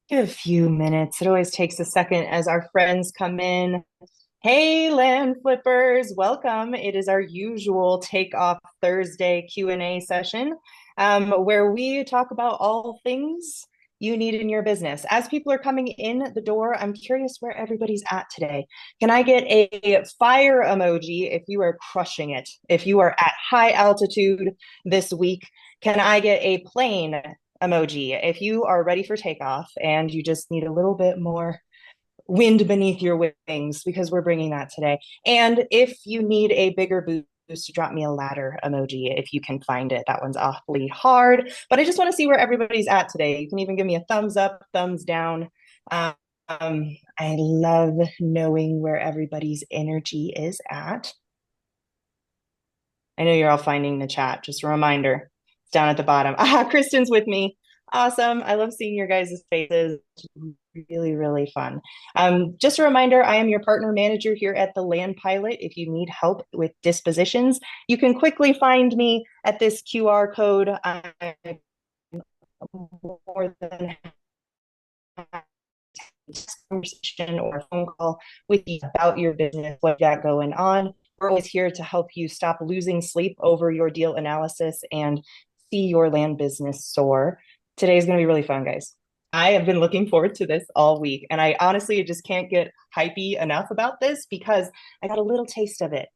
Give a few minutes. It always takes a second as our friends come in. Hey, land flippers, welcome. It is our usual Take Off Thursday Q&A session, where we talk about all things you need in your business. As people are coming in the door, I'm curious where everybody's at today. Can I get a fire emoji if you are crushing it? If you are at high altitude this week, can I get a plane emoji if you are ready for takeoff and you just need a little bit more wind beneath your wings because we're bringing that today. And if you need a bigger boost, drop me a ladder emoji if you can find it. That one's awfully hard, but I just want to see where everybody's at today. You can even give me a thumbs up, thumbs down. Um, I love knowing where everybody's energy is at. I know you're all finding the chat. Just a reminder, it's down at the bottom. Kristen's with me. Awesome. I love seeing your guys' faces. Really, really fun. Just a reminder, I am your partner manager here at the Land Pilot. If you need help with dispositions, you can quickly find me at this QR code. I'm more than conversation or a phone call with you about your business, what you got going on. We're always here to help you stop losing sleep over your deal analysis and see your land business soar. Today is going to be really fun, guys. I have been looking forward to this all week, and I honestly just can't get hypey enough about this because I got a little taste of it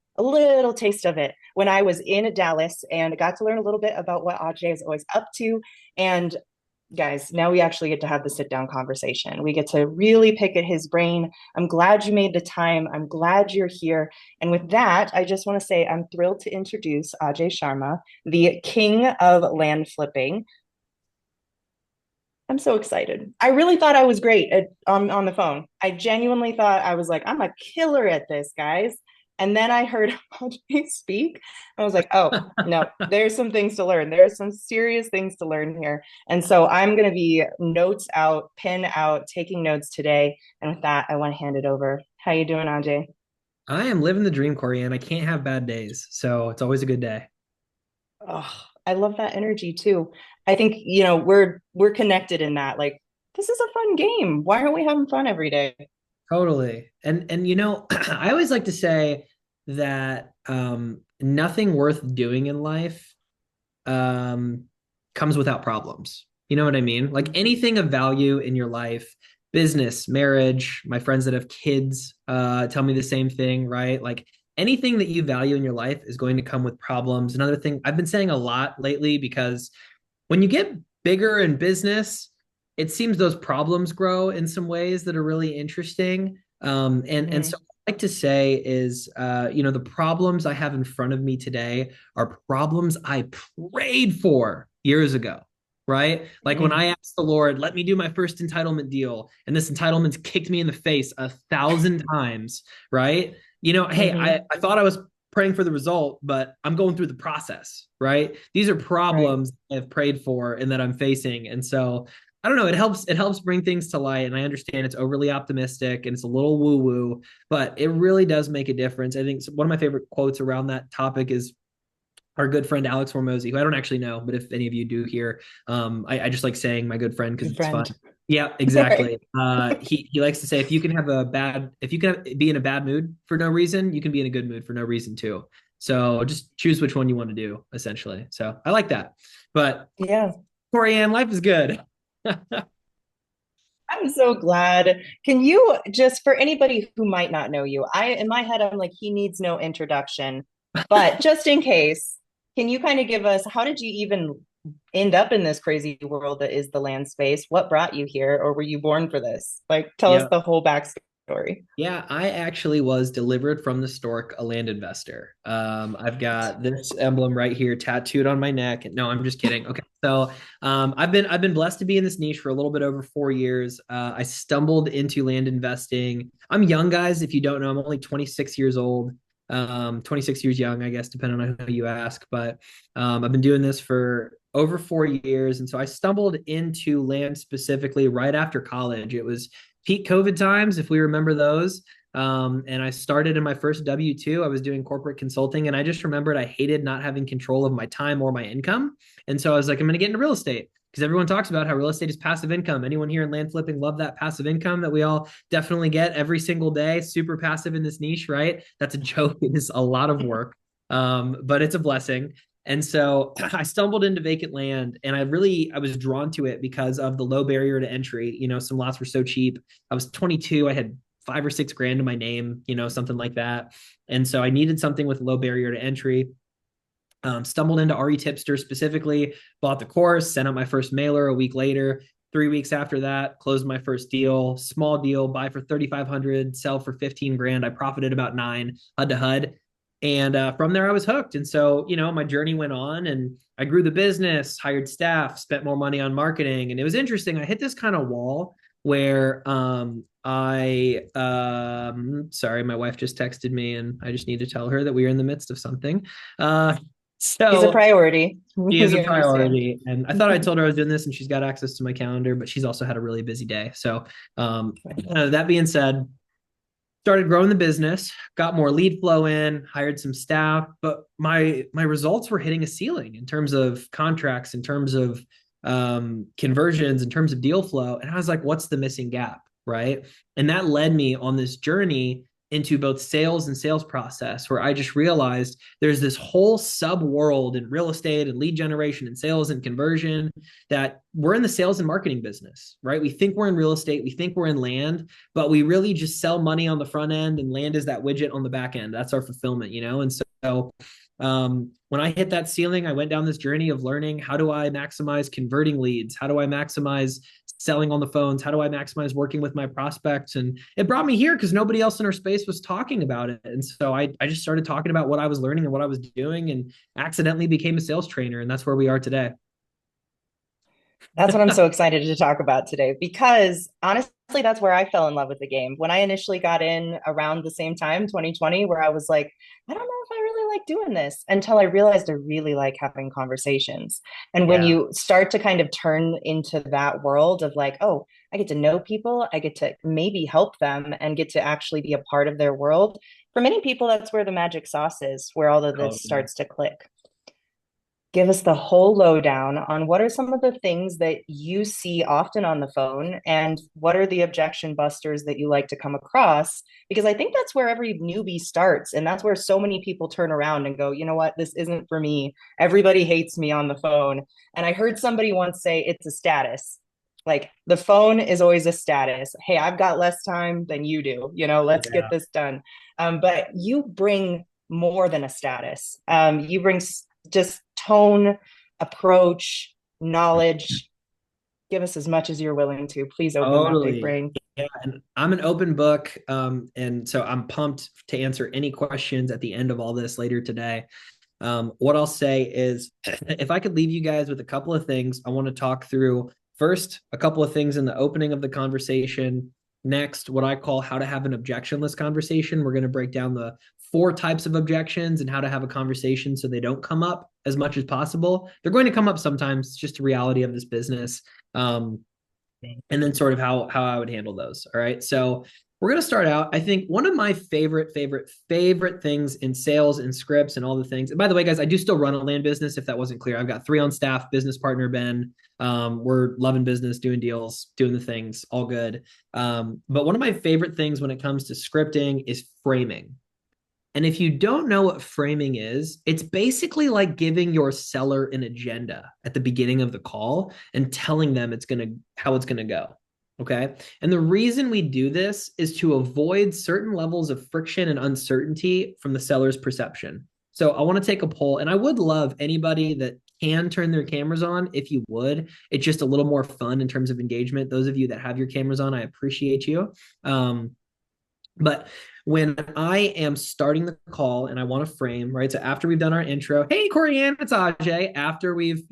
when I was in Dallas and got to learn a little bit about what Ajay is always up to. And guys, now we actually get to have the sit down conversation. We get to really pick at his brain. I'm glad you made the time. I'm glad you're here. And with that, I just want to say I'm thrilled to introduce Ajay Sharma, the king of land flipping. I'm so excited. I really thought I was great on the phone. I genuinely thought I was like, I'm a killer at this, guys. And then I heard Ajay speak. I was like, oh, no, there's some things to learn. There's some serious things to learn here. And so I'm going to be notes out, pen out, taking notes today. And with that, I want to hand it over. How you doing, Ajay? I am living the dream, Corey, and I can't have bad days. So it's always a good day. Oh, I love that energy too. I think, we're connected in that. Like, this is a fun game. Why aren't we having fun every day? Totally. And I always like to say that nothing worth doing in life um comes without problems. You know what I mean? Like anything of value in your life, business, marriage, my friends that have kids tell me the same thing, right? Like anything that you value in your life is going to come with problems. Another thing I've been saying a lot lately because when you get bigger in business, it seems those problems grow in some ways that are really interesting. And so Mhm. I like to say is, the problems I have in front of me today are problems I prayed for years ago. Right? Like when I Mm. asked the Lord, let me do my first entitlement deal, and this entitlement's kicked me in the face 1,000 times, right? Hey, Mhm. I thought I was praying for the result, but I'm going through the process, right? These are Right. problems I've prayed for and that I'm facing. And so I don't know, it helps bring things to light. And I understand it's overly optimistic and it's a little woo-woo, but it really does make a difference. I think one of my favorite quotes around that topic is our good friend Alex Hormozy, who I don't actually know, but if any of you do here, I just like saying my good friend because Good it's fun. friend. Yeah, Right. exactly. He likes to say if you can be in a bad mood for no reason, you can be in a good mood for no reason too. So just choose which one you want to do, essentially. So I like that. But Yeah. Corey Ann, life is good. I'm so glad. Can you just, for anybody who might not know you, in my head, I'm like, he needs no introduction. But just in case, can you kind of give us, how did you even end up in this crazy world that is the land space? What brought you here? Or were you born for this? Like, tell us Yeah. the whole backstory. Yeah, I actually was delivered from the stork, a land investor. I've got this emblem right here tattooed on my neck. No, I'm just kidding. Okay, so I've been blessed to be in this niche for a little bit over 4 years. I stumbled into land investing. I'm young, guys. If you don't know, I'm only 26 years old. 26 years young, I guess, depending on who you ask. But I've been doing this for over 4 years, and so I stumbled into land specifically right after college. It was peak COVID times, if we remember those. And I started in my first W-2. I was doing corporate consulting, and I just remembered I hated not having control of my time or my income. And so I was like, I'm going to get into real estate because everyone talks about how real estate is passive income. Anyone here in land flipping love that passive income that we all definitely get every single day? Super passive in this niche, right? That's a joke. It is a lot of work, but it's a blessing. And so I stumbled into vacant land, and I was drawn to it because of the low barrier to entry. Some lots were so cheap. I was 22. I had 5 or 6 grand to my name, something like that. And so I needed something with low barrier to entry. Stumbled into RE Tipster specifically, bought the course, sent out my first mailer a week later. 3 weeks after that, closed my first deal, small deal, buy for 3,500, sell for 15 grand. I profited about 9 HUD to HUD. And from there, I was hooked. And so, my journey went on, and I grew the business, hired staff, spent more money on marketing. And it was interesting. I hit this kind of wall where sorry, my wife just texted me, and I just need to tell her that we are in the midst of something. Uh, He's a so priority. she is a We understand. priority. And I thought I told her I was doing this, and she's got access to my calendar, but she's also had a really busy day. So that being said, started growing the business, got more lead flow in, hired some staff, but my results were hitting a ceiling in terms of contracts, in terms of conversions, in terms of deal flow. And I was like, what's the missing gap? Right. And that led me on this journey into both sales and sales process, where I just realized there's this whole sub world in real estate and lead generation and sales and conversion, that we're in the sales and marketing business, right? We think we're in real estate, we think we're in land, but we really just sell money on the front end, and land is that widget on the back end. That's our fulfillment. And so when I hit that ceiling, I went down this journey of learning, how do I maximize converting leads? How do I maximize selling on the phones? How do I maximize working with my prospects? And it brought me here because nobody else in our space was talking about it. And so I just started talking about what I was learning and what I was doing, and accidentally became a sales trainer. And that's where we are today. That's what I'm so excited to talk about today because honestly, that's where I fell in love with the game. When I initially got in around the same time, 2020, where I was like, I don't know if I really like doing this, until I realized I really like having conversations. And when Yeah, you start to kind of turn into that world of like, oh, I get to know people, I get to maybe help them and get to actually be a part of their world. For many people, that's where the magic sauce is, where all of this totally. starts to click. Give us the whole lowdown on what are some of the things that you see often on the phone and what are the objection busters that you like to come across, because I think that's where every newbie starts, and that's where so many people turn around and go, you know what, this isn't for me, everybody hates me on the phone. And I heard somebody once say it's a status, like the phone is always a status. Hey, I've got less time than you do, let's get Yeah, this done. But you bring more than a status. You bring just tone, approach, knowledge. Give us as much as you're willing to. Please open that big totally. brain. Yeah, and I'm an open book. And so I'm pumped to answer any questions at the end of all this later today. What I'll say is, if I could leave you guys with a couple of things, I want to talk through first a couple of things in the opening of the conversation. Next, what I call how to have an objectionless conversation. We're going to break down the 4 types of objections and how to have a conversation so they don't come up as much as possible. They're going to come up sometimes. It's just a reality of this business. Um, and then sort of how I would handle those. All right. So we're going to start out. I think one of my favorite things in sales and scripts and all the things. And by the way, guys, I do still run a land business. If that wasn't clear, I've got 3 on staff, business partner Ben. We're loving business, doing deals, doing the things, all good. But one of my favorite things when it comes to scripting is framing. And if you don't know what framing is, it's basically like giving your seller an agenda at the beginning of the call and telling them how it's gonna go. Okay. And the reason we do this is to avoid certain levels of friction and uncertainty from the seller's perception. So I want to take a poll, and I would love anybody that can turn their cameras on if you would. It's just a little more fun in terms of engagement. Those of you that have your cameras on, I appreciate you. But when I am starting the call and I want to frame, right? So after we've done our intro, hey, Corianne, it's Ajay. After we've,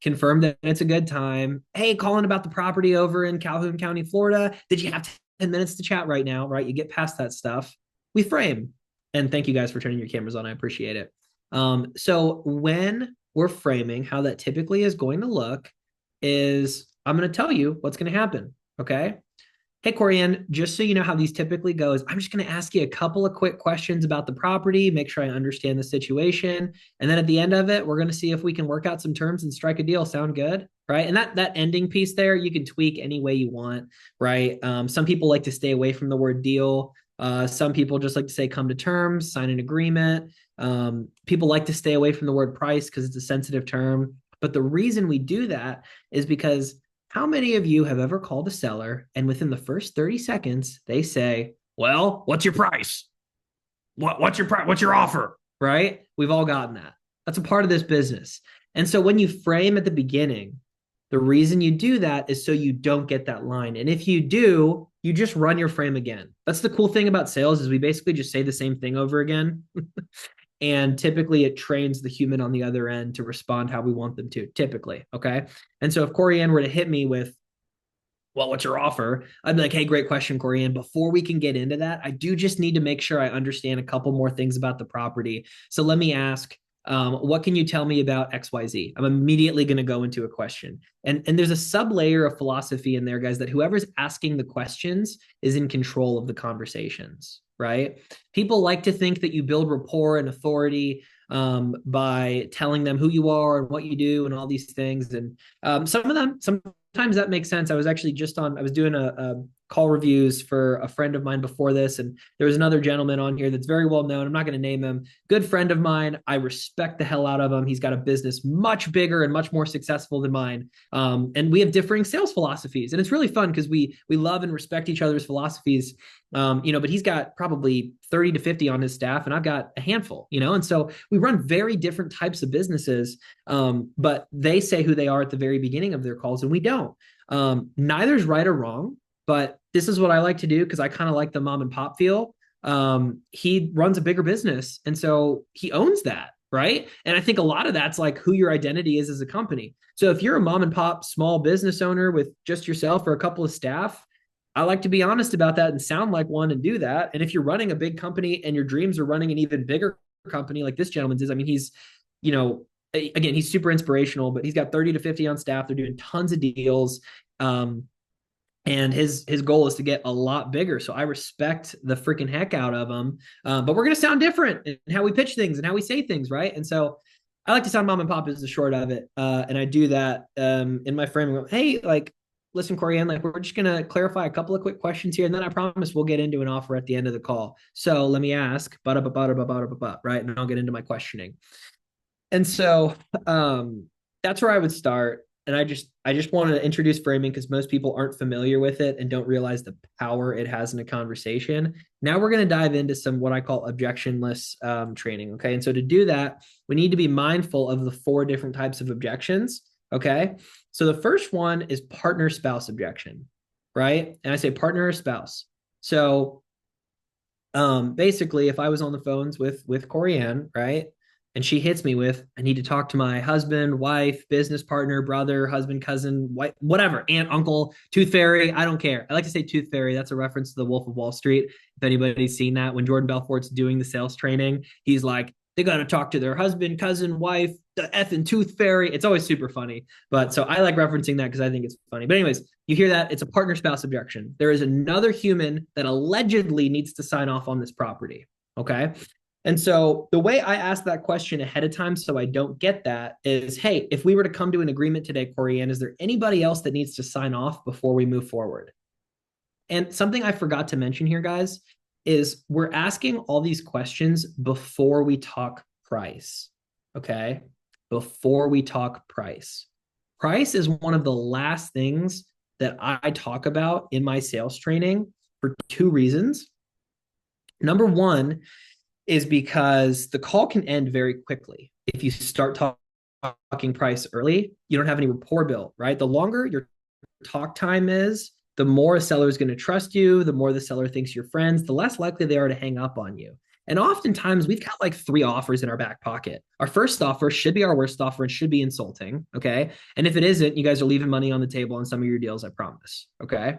confirmed that it's a good time. Hey, calling about the property over in Calhoun County, Florida. Did you have 10 minutes to chat right now? Right. You get past that stuff. We frame. And thank you guys for turning your cameras on. I appreciate it. So when we're framing, how that typically is going to look is I'm going to tell you what's going to happen. Okay. Hey, Corianne, just so you know how these typically goes, I'm just going to ask you a couple of quick questions about the property, make sure I understand the situation. And then at the end of it, we're going to see if we can work out some terms and strike a deal. Sound good? Right. And that ending piece there, you can tweak any way you want. Right. Some people like to stay away from the word deal. Some people just like to say come to terms, sign an agreement. People like to stay away from the word price because it's a sensitive term. But the reason we do that is because how many of you have ever called a seller and within the first 30 seconds, they say, well, what's your price? What's your price? What's your offer? Right? We've all gotten that. That's a part of this business. And so when you frame at the beginning, the reason you do that is so you don't get that line. And if you do, you just run your frame again. That's the cool thing about sales is we basically just say the same thing over again. And typically it trains the human on the other end to respond how we want them to, typically. Okay. And so if Corianne were to hit me with, well, what's your offer? I'd be like, hey, great question, Corianne. Before we can get into that, I do just need to make sure I understand a couple more things about the property. So let me ask, what can you tell me about XYZ? I'm immediately going to go into a question. And there's a sub layer of philosophy in there, guys, that whoever's asking the questions is in control of the conversations, right? People like to think that you build rapport and authority by telling them who you are and what you do and all these things. And some of them, sometimes that makes sense. I was actually I was doing a call reviews for a friend of mine before this, and there was another gentleman on here that's very well known. I'm not going to name him. Good friend of mine. I respect the hell out of him. He's got a business much bigger and much more successful than mine. And we have differing sales philosophies, and it's really fun because we love and respect each other's philosophies. But he's got probably 30 to 50 on his staff, and I've got a handful, and so we run very different types of businesses. But they say who they are at the very beginning of their calls, and we don't. Neither's right or wrong, but this is what I like to do because I kind of like the mom and pop feel. He runs a bigger business, and so he owns that, right? And I think a lot of that's like who your identity is as a company. So if you're a mom and pop small business owner with just yourself or a couple of staff, I like to be honest about that and sound like one and do that. And if you're running a big company and your dreams are running an even bigger company like this gentleman's is, I mean, he's, again, he's super inspirational, but he's got 30 to 50 on staff. They're doing tons of deals. And his goal is to get a lot bigger. So I respect the freaking heck out of him. But we're going to sound different in how we pitch things and how we say things, right? And so I like to sound mom and pop is the short of it. And I do that in my frame. Hey, like, listen, Corianne, like we're just going to clarify a couple of quick questions here. And then I promise we'll get into an offer at the end of the call. So let me ask, right? And I'll get into my questioning. And so that's where I would start. And I just wanted to introduce framing because most people aren't familiar with it and don't realize the power it has in a conversation. Now we're going to dive into some what I call objectionless training. Okay. And so to do that, we need to be mindful of the 4 different types of objections. Okay. So the first one is partner spouse objection, right? And I say partner or spouse. So basically, if I was on the phones with Corianne, right? And she hits me with, I need to talk to my husband, wife, business partner, brother, husband, cousin, wife, whatever, aunt, uncle, tooth fairy. I don't care. I like to say tooth fairy. That's a reference to the Wolf of Wall Street. If anybody's seen that, when Jordan Belfort's doing the sales training, he's like, they got to talk to their husband, cousin, wife, the effing tooth fairy. It's always super funny. But so I like referencing that because I think it's funny. But anyways, you hear that, it's a partner spouse objection. There is another human that allegedly needs to sign off on this property. Okay. And so the way I ask that question ahead of time so I don't get that is, hey, if we were to come to an agreement today, Corianne, is there anybody else that needs to sign off before we move forward? And something I forgot to mention here, guys, is we're asking all these questions before we talk price. Okay. Before we talk price. Price is one of the last things that I talk about in my sales training for 2 reasons. Number one is because the call can end very quickly. If you start talking price early, you don't have any rapport built, right? The longer your talk time is, the more a seller is going to trust you, the more the seller thinks you're friends, the less likely they are to hang up on you. And oftentimes we've got like 3 offers in our back pocket. Our first offer should be our worst offer and should be insulting. Okay. And if it isn't, you guys are leaving money on the table on some of your deals, I promise. Okay.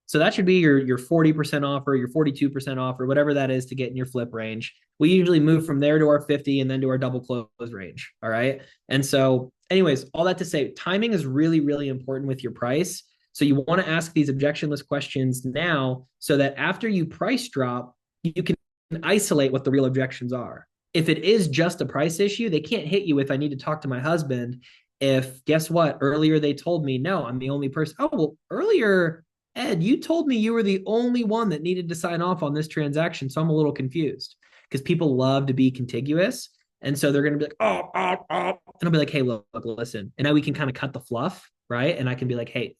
So that should be your 40% offer, your 42% offer, whatever that is to get in your flip range. We usually move from there to our 50 and then to our double close range. All right. And so anyways, all that to say, timing is really, really important with your price. So you want to ask these objectionless questions now so that after you price drop, you can isolate what the real objections are. If it is just a price issue, they can't hit you with, I need to talk to my husband. If guess what? Earlier they told me, no, I'm the only person. Oh, well, earlier, Ed, you told me you were the only one that needed to sign off on this transaction. So I'm a little confused because people love to be contiguous. And so they're going to be like, And I'll be like, hey, look, listen. And now we can kind of cut the fluff, right? And I can be like, hey,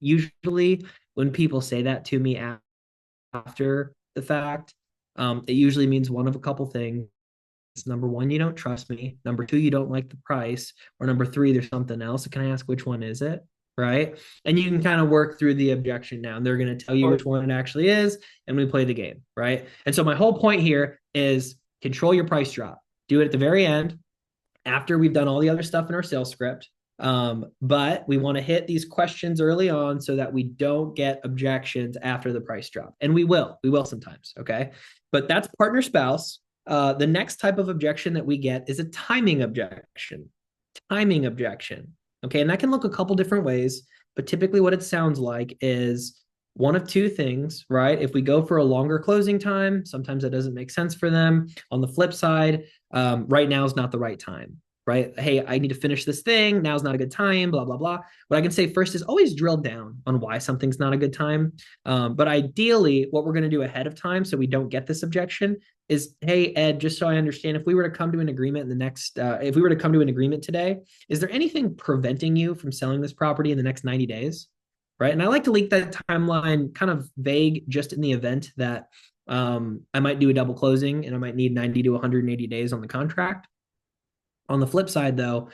usually when people say that to me after the fact, it usually means one of a couple things. Number one, you don't trust me. Number two, you don't like the price. Or number three, there's something else. So can I ask which one is it? Right. And you can kind of work through the objection now. And they're going to tell you which one it actually is. And we play the game. Right. And so my whole point here is control your price drop. Do it at the very end after we've done all the other stuff in our sales script. But we want to hit these questions early on so that we don't get objections after the price drop. And we will sometimes. Okay. But that's partner spouse. The next type of objection that we get is a timing objection. Timing objection. Okay. And that can look a couple different ways, but typically what it sounds like is one of two things, right? If we go for a longer closing time, sometimes that doesn't make sense for them. On the flip side, right now is not the right time, right? Hey, I need to finish this thing. Now's not a good time, blah, blah, blah. What I can say first is always drill down on why something's not a good time. But ideally, what we're going to do ahead of time so we don't get this objection is, hey, Ed, just so I understand, if we were to come to an agreement if we were to come to an agreement today, is there anything preventing you from selling this property in the next 90 days? Right. And I like to leave that timeline kind of vague just in the event that I might do a double closing and I might need 90 to 180 days on the contract. On the flip side, though,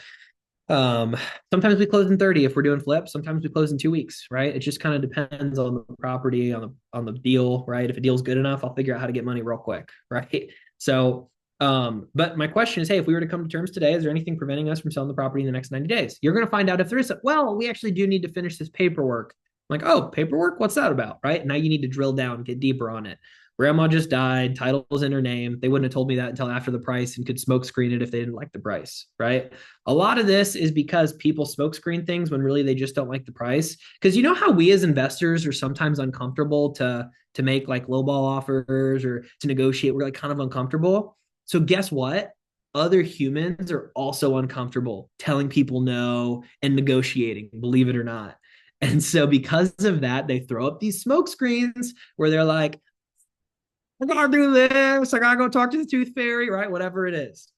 um, sometimes we close in 30 if we're doing flips. Sometimes we close in 2 weeks, right? It just kind of depends on the property, on the deal, right? If a deal's good enough, I'll figure out how to get money real quick, right? So, but my question is, hey, if we were to come to terms today, is there anything preventing us from selling the property in the next 90 days? You're going to find out if there is. Well, we actually do need to finish this paperwork. I'm like, oh, paperwork? What's that about? Right? Now you need to drill down, get deeper on it. Grandma just died, title's in her name. They wouldn't have told me that until after the price and could smoke screen it if they didn't like the price, right? A lot of this is because people smoke screen things when really they just don't like the price. Because you know how we as investors are sometimes uncomfortable to make like lowball offers or to negotiate. We're like kind of uncomfortable. So guess what? Other humans are also uncomfortable telling people no and negotiating, believe it or not. And so because of that, they throw up these smoke screens where they're like, I gotta do this. I gotta go talk to the tooth fairy, right? Whatever it is.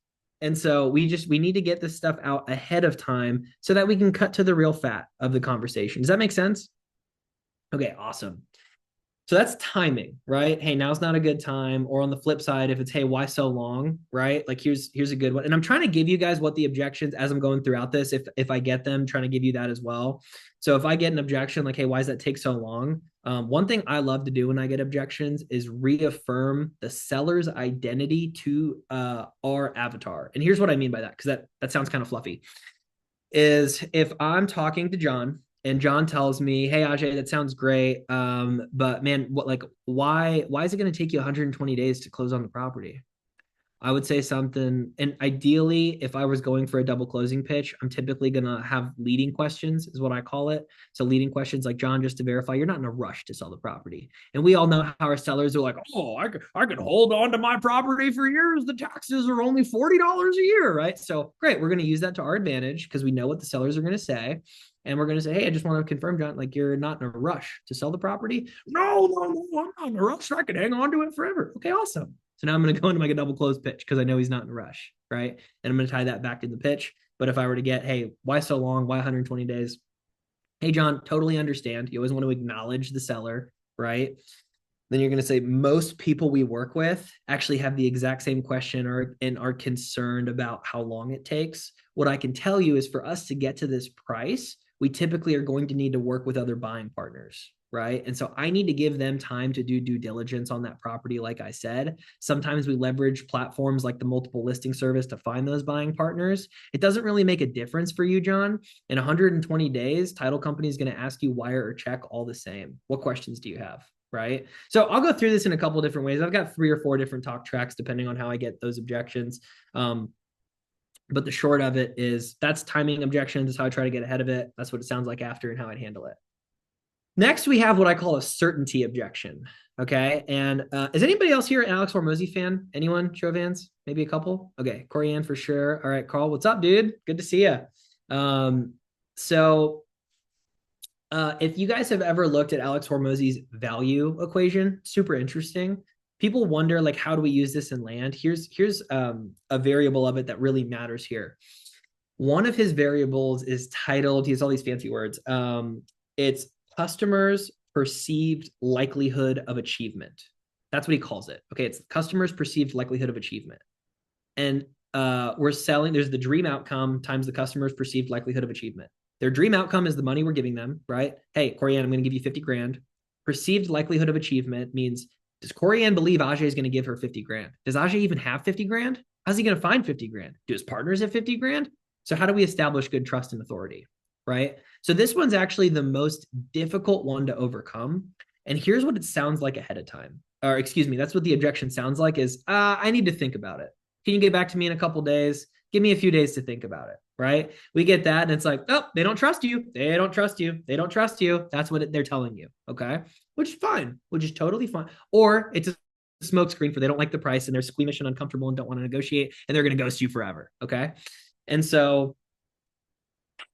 And so we need to get this stuff out ahead of time so that we can cut to the real fat of the conversation. Does that make sense? Okay, awesome. So that's timing, right? Hey, now's not a good time. Or on the flip side, if it's, hey, why so long, right? Like here's a good one. And I'm trying to give you guys what the objections as I'm going throughout this, if I get them, trying to give you that as well. So if I get an objection like, hey, why does that take so long? One thing I love to do when I get objections is reaffirm the seller's identity to our avatar. And here's what I mean by that, because that sounds kind of fluffy. Is if I'm talking to John and John tells me, "Hey Ajay, that sounds great, but man, why is it going to take you 120 days to close on the property?" I would say something, and ideally, if I was going for a double closing pitch, I'm typically gonna have leading questions, is what I call it. So leading questions like, John, just to verify, you're not in a rush to sell the property. And we all know how our sellers are like, oh, I could hold on to my property for years. The taxes are only $40 a year, right? So great, we're gonna use that to our advantage because we know what the sellers are gonna say. And we're going to say, hey, I just want to confirm, John, like you're not in a rush to sell the property. No, no, no, I'm not in a rush. I can hang on to it forever. Okay, awesome. So now I'm going to go into like a double close pitch because I know he's not in a rush, right? And I'm going to tie that back in the pitch. But if I were to get, hey, why so long? Why 120 days? Hey, John, totally understand. You always want to acknowledge the seller, right? Then you're going to say most people we work with actually have the exact same question and are concerned about how long it takes. What I can tell you is for us to get to this price, we typically are going to need to work with other buying partners, right? And so I need to give them time to do due diligence on that property. Like I said, sometimes we leverage platforms like the multiple listing service to find those buying partners. It doesn't really make a difference for you, John. In 120 days, title company is going to ask you wire or check all the same. What questions do you have? Right. So I'll go through this in a couple different ways. I've got 3 or 4 different talk tracks depending on how I get those objections. But the short of it is that's timing objections is how I try to get ahead of it. That's what it sounds like after and how I'd handle it. Next, we have what I call a certainty objection. Okay. And is anybody else here an Alex Hormozy fan? Anyone? Show of hands? Maybe a couple? Okay. Corianne for sure. All right, Carl, what's up, dude? Good to see you. Um, so if you guys have ever looked at Alex Hormozy's value equation, super interesting. People wonder, like, how do we use this in land? Here's a variable of it that really matters here. One of his variables is titled, he has all these fancy words. It's customers' perceived likelihood of achievement. That's what he calls it. Okay, it's customers' perceived likelihood of achievement. And we're selling, there's the dream outcome times the customer's perceived likelihood of achievement. Their dream outcome is the money we're giving them, right? Hey, Corianne, I'm going to give you 50 grand. Perceived likelihood of achievement means, does Corianne believe Ajay is going to give her 50 grand? Does Ajay even have 50 grand? How's he going to find 50 grand? Do his partners have 50 grand? So how do we establish good trust and authority, right? So this one's actually the most difficult one to overcome. And here's what it sounds like ahead of time. Or excuse me, that's what the objection sounds like is, I need to think about it. Can you get back to me in a couple days? Give me a few days to think about it, right? We get that, and it's like, oh, they don't trust you. They don't trust you. They don't trust you. That's what they're telling you, okay? Which is fine, which is totally fine. Or it's a smokescreen for they don't like the price and they're squeamish and uncomfortable and don't want to negotiate and they're going to ghost you forever, okay? And so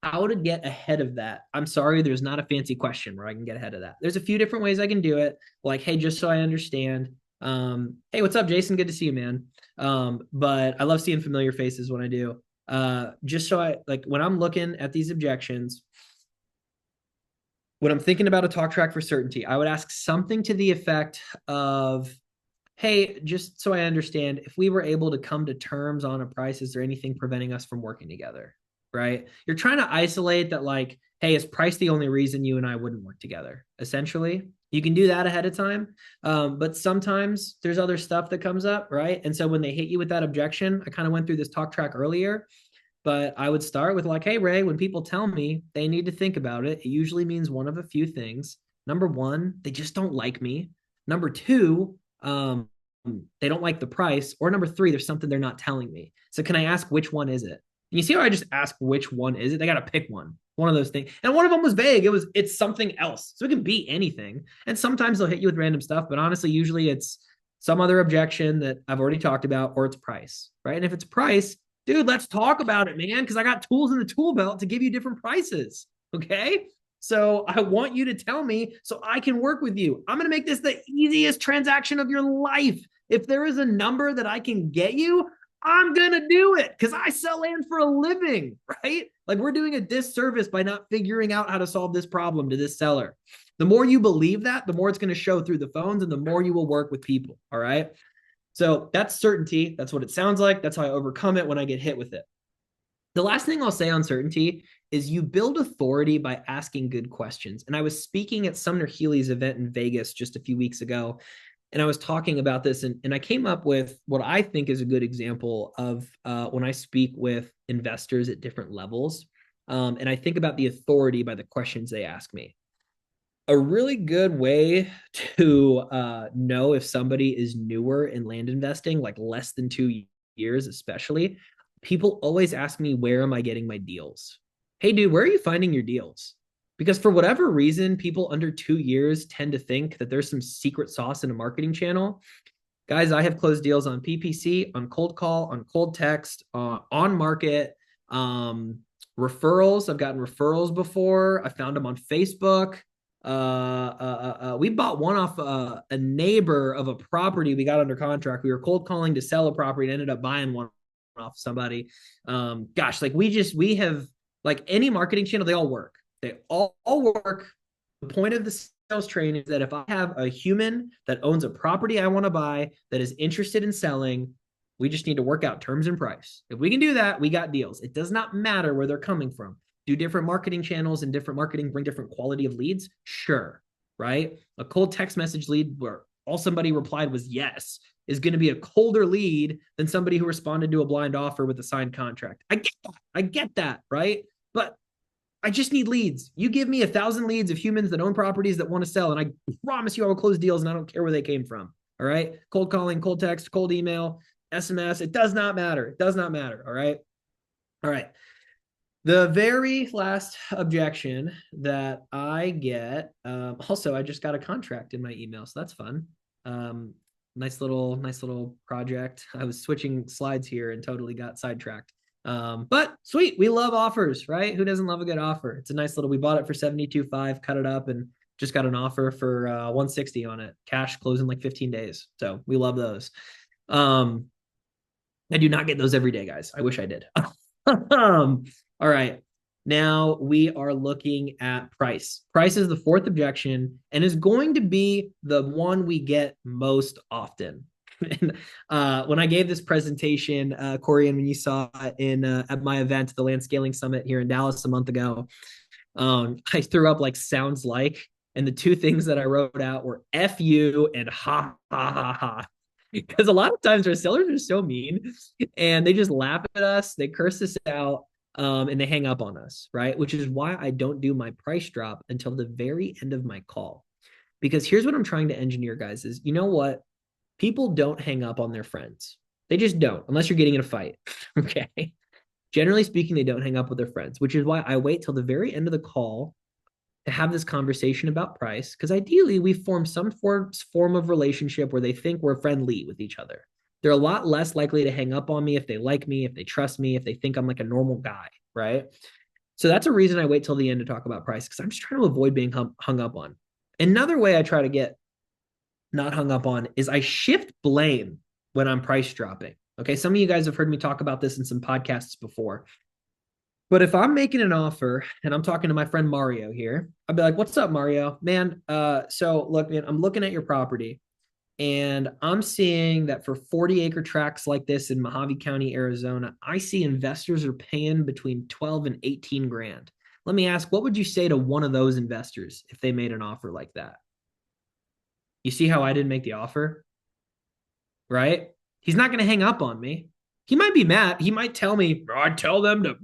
how to get ahead of that? I'm sorry, there's not a fancy question where I can get ahead of that. There's a few different ways I can do it. Like, hey, just so I understand. Hey, what's up, Jason? Good to see you, man. But I love seeing familiar faces when I do. Just so I like when I'm looking at these objections, when I'm thinking about a talk track for certainty, I would ask something to the effect of, hey, just so I understand, if we were able to come to terms on a price, is there anything preventing us from working together? Right? You're trying to isolate that, like, hey, is price the only reason you and I wouldn't work together? Essentially, you can do that ahead of time. But sometimes there's other stuff that comes up, right? And so when they hit you with that objection, I kind of went through this talk track earlier, but I would start with like, hey, Ray, when people tell me they need to think about it, it usually means one of a few things. Number one, they just don't like me. Number two, they don't like the price. Or number three, there's something they're not telling me. So can I ask which one is it? And you see how I just ask which one is it? They got to pick one of those things. And one of them was vague. It's something else. So it can be anything. And sometimes they'll hit you with random stuff, but honestly, usually it's some other objection that I've already talked about, or it's price, right? And if it's price, dude, let's talk about it, man, because I got tools in the tool belt to give you different prices. Okay. So I want you to tell me so I can work with you. I'm going to make this the easiest transaction of your life. If there is a number that I can get you, I'm going to do it because I sell land for a living, right? Like we're doing a disservice by not figuring out how to solve this problem to this seller. The more you believe that, the more it's going to show through the phones and the more you will work with people. All right. So that's certainty. That's what it sounds like. That's how I overcome it when I get hit with it. The last thing I'll say on certainty is you build authority by asking good questions. And I was speaking at Sumner Healy's event in Vegas just a few weeks ago, and I was talking about this, and I came up with what I think is a good example of when I speak with investors at different levels. And I think about the authority by the questions they ask me. A really good way to know if somebody is newer in land investing, like less than 2 years, especially, people always ask me, where am I getting my deals? Hey, dude, where are you finding your deals? Because for whatever reason, people under 2 years tend to think that there's some secret sauce in a marketing channel. Guys, I have closed deals on PPC, on cold call, on cold text, on market, referrals. I've gotten referrals before. I found them on Facebook. We bought one off a neighbor of a property we got under contract. We were cold calling to sell a property and ended up buying one off somebody. Gosh, like we have like any marketing channel, they all work. They all work. The point of the sales training is that if I have a human that owns a property I want to buy that is interested in selling, we just need to work out terms and price. If we can do that, we got deals. It does not matter where they're coming from. Do different marketing channels and different marketing bring different quality of leads? Sure, right? A cold text message lead where all somebody replied was yes is going to be a colder lead than somebody who responded to a blind offer with a signed contract. I get that, right? But I just need leads. You give me 1,000 leads of humans that own properties that want to sell, and I promise you I will close deals, and I don't care where they came from. All right? Cold calling, cold text, cold email, SMS. It does not matter. It does not matter. All right? All right. The very last objection that I get, also, I just got a contract in my email, so that's fun. Um, nice little project. I was switching slides here and totally got sidetracked. But sweet, we love offers, right? Who doesn't love a good offer? It's a nice little. We bought it for 72.5, cut it up, and just got an offer for 160 on it. Cash closing like 15 days. So we love those. Um, I do not get those every day, guys. I wish I did. All right. Now we are looking at price. Price is the fourth objection and is going to be the one we get most often. And, when I gave this presentation, Corey, and when you saw it in at my event, the Land Scaling Summit here in Dallas a month ago, I threw up like sounds like, and the two things that I wrote out were "f you" and "ha ha ha ha." Because a lot of times our sellers are so mean and they just laugh at us, they curse us out, and they hang up on us, right? Which is why I don't do my price drop until the very end of my call. Because here's what I'm trying to engineer, guys, is you know what? People don't hang up on their friends. They just don't, unless you're getting in a fight. Okay. Generally speaking, they don't hang up with their friends, which is why I wait till the very end of the call to have this conversation about price, because ideally we form some form of relationship where they think we're friendly with each other. They're a lot less likely to hang up on me if they like me, if they trust me, if they think I'm like a normal guy, right? So that's a reason I wait till the end to talk about price, because I'm just trying to avoid being hung up on. Another way I try to get not hung up on is I shift blame when I'm price dropping. Okay, some of you guys have heard me talk about this in some podcasts before. But if I'm making an offer and I'm talking to my friend Mario here, I'd be like, "What's up, Mario? Man, so look, man, I'm looking at your property and I'm seeing that for 40-acre tracts like this in Mojave County, Arizona, I see investors are paying between 12 and 18 grand. Let me ask, what would you say to one of those investors if they made an offer like that? You see how I didn't make the offer, right? He's not going to hang up on me. He might be mad. He might tell me, I'd tell them to,